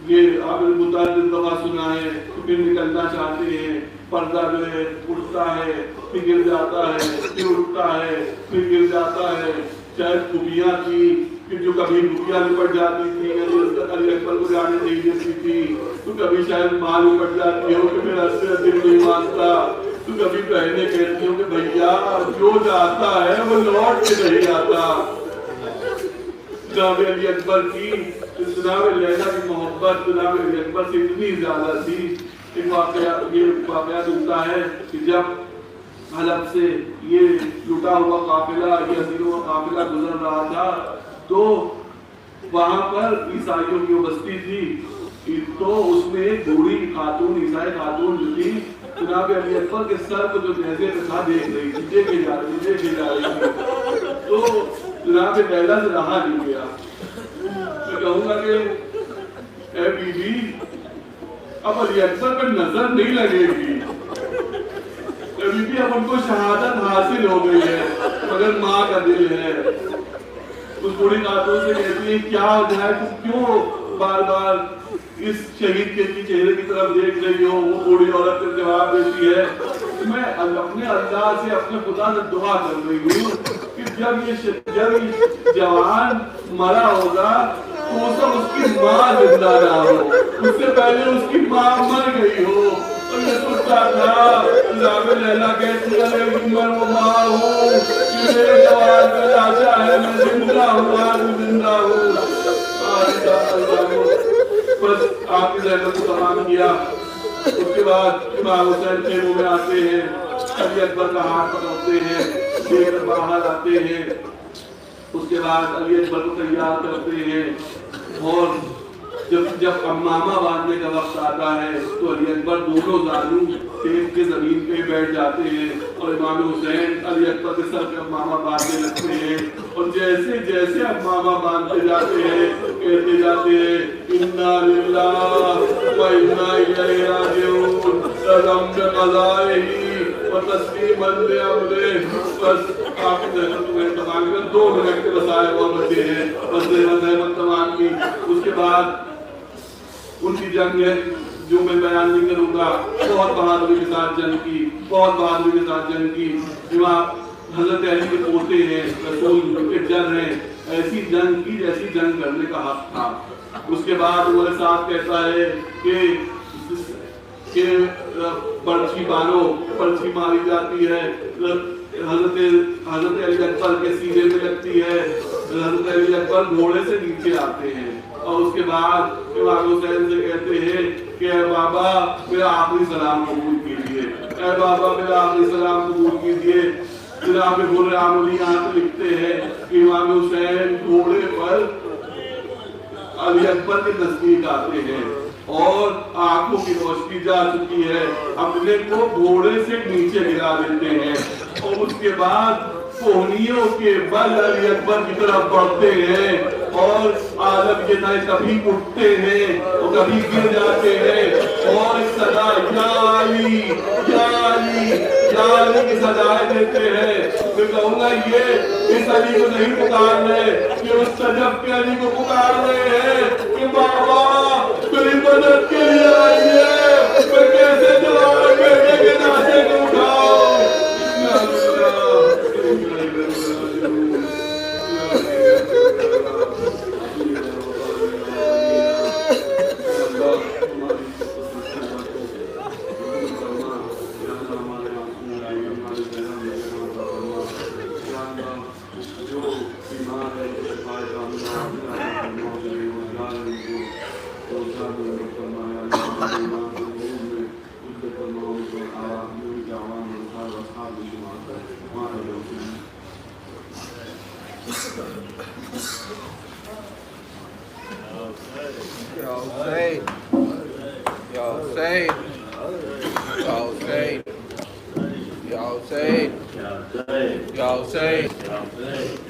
یہ آپ نے متعدد دفعہ سنا ہے, پھر نکلنا چاہتے ہیں, پردہ جو ہے اٹھتا ہے, پھر گر جاتا ہے, پھر اٹھتا ہے, پھر گر جاتا ہے. شاید خوبیاں تھی کہ جو کبھی رکیا لپٹ جاتی تھی, علی اکبر کو جانے نہیں دیتی تھی, تو کبھی شاید ماں لپٹ جاتی ہو کہ میرا دل نہیں مانتا, تو کبھی بہنیں کہتی ہوں کہ بھیا جو جاتا ہے وہ لوٹ کے نہیں آتا. جناب علی اکبر کی جناب لیلا کی محبت جناب علی اکبر سے اتنی زیادہ تھی. ایک واقعہ ملتا ہے کہ جب حلب سے یہ لٹا ہوا قافلہ, یہ اسیروں کا قافلہ گزر رہا تھا, تو وہاں پر عیسائیوں کی بستی تھی, تو اس میں ایک بوڑھی خاتون, عیسائی خاتون جو تھی, جناب علی اکبر کے سر کو جو نیزے پہ تھا دیکھ رہی تھی, دیکھے جا رہی تھی. تو جناب لیلا سے رہا نہیں گیا. میں کہوں گا کہ اے بی بی اب علی اکبر پہ نظر نہیں لگے گی, اے بی بی اب ان کو شہادت حاصل ہو گئی ہے, مگر ماں کا دل ہے. اس بوڑھی خاتون سے کہتی ہے کیا ہو جائے, تم کیوں بار بار اس شہید کے چہرے کی طرف دیکھ رہی ہو. وہ بوڑھی عورت سے جواب دیتی ہے میں اپنے اللہ سے, اپنے خدا سے دعا کر رہی ہوں کہ جب یہ جوان مرا ہوگا تو اس کی ماں زندہ نہ ہو, اس سے پہلے اس کی ماں مر گئی ہو. اور یہ سوچتا تھا جناب لیلا کہتی ہے میں وہ ماں ہوں کہ میرے جوان کا لاچا ہے, میں زندہ ہوں, آج زندہ ہوں. بس آپ کی زحمت کو تمام کیا. اس کے بعد امام حسین خیموں میں آتے ہیں, علی اکبر کا ہاتھ پکڑتے ہیں, لے کر باہر آتے ہیں. اس کے بعد علی اکبر کو تیار کرتے ہیں, اور جب امامہ باندھنے کا وقت آتا ہے تو علی اکبر دونوں زانو ٹیک کے زمین پہ بیٹھ جاتے ہیں, اور امام حسین علی اکبر کے سر پہ امامہ باندھنے لگتے ہیں. اور جیسے جیسے امامہ باندھتے جاتے ہیں کہتے جاتے ہیں انا للہ و انا الیہ راجعون, رضم بقضائہ و تسلیما لامرہ. بس آپ کی زحمت تمہیں تمام کر 2 منٹ کے بسائے اور بچے ہیں, بس زحمت تمام کی. اس کے بعد ان کی جنگ ہے جو میں بیان نہیں کروں گا, بہت بہادری کے ساتھ جنگ کی, بہت بہادری کے ساتھ جنگ کی. امام حضرت علی کے پوتے ہیں, رسول کے جن ہیں, ایسی جنگ کی جیسی جنگ کرنے کا حق تھا. اس کے بعد عمر صاحب کہتا ہے کہ پرچھی مارو, پرچھی ماری جاتی ہے, حضرت علی اکبر کے سینے میں لگتی ہے. حضرت علی اکبر گھوڑے سے نیچے آتے ہیں, اور اس کے بعد امام حسین سے کہتے ہیں کہ اے بابا میرا آخری سلام قبول کیجیے, اے بابا میرا آخری سلام قبول کیجیے. جناب غر عاملی یہاں پہ لکھتے ہیں کہ امام حسین گھوڑے پر علی اکبر کے نزدیک آتے ہیں, اور آنکھوں کی روشنی جا چکی ہے, اپنے کو گھوڑے سے نیچے گرا دیتے ہیں, اور اس کے بعد کوہنیوں کے بل علی اکبر کی طرف بڑھتے ہیں, اور عالم کے نئے کبھی اٹھتے ہیں اور کبھی گر جاتے ہیں, اور ایک صدا یا علی یا علی لانے کی سزائیں دیتے ہیں. میں کہوں گا یہ اس علی کو نہیں پکار رہے, یہ اس نجف کے علی کو پکار رہے ہیں کہ بابا میری مدد کے لیے آئیے, میں کیسے جوان بیٹے کے ناشے کو اٹھاؤ.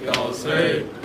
Y'all say.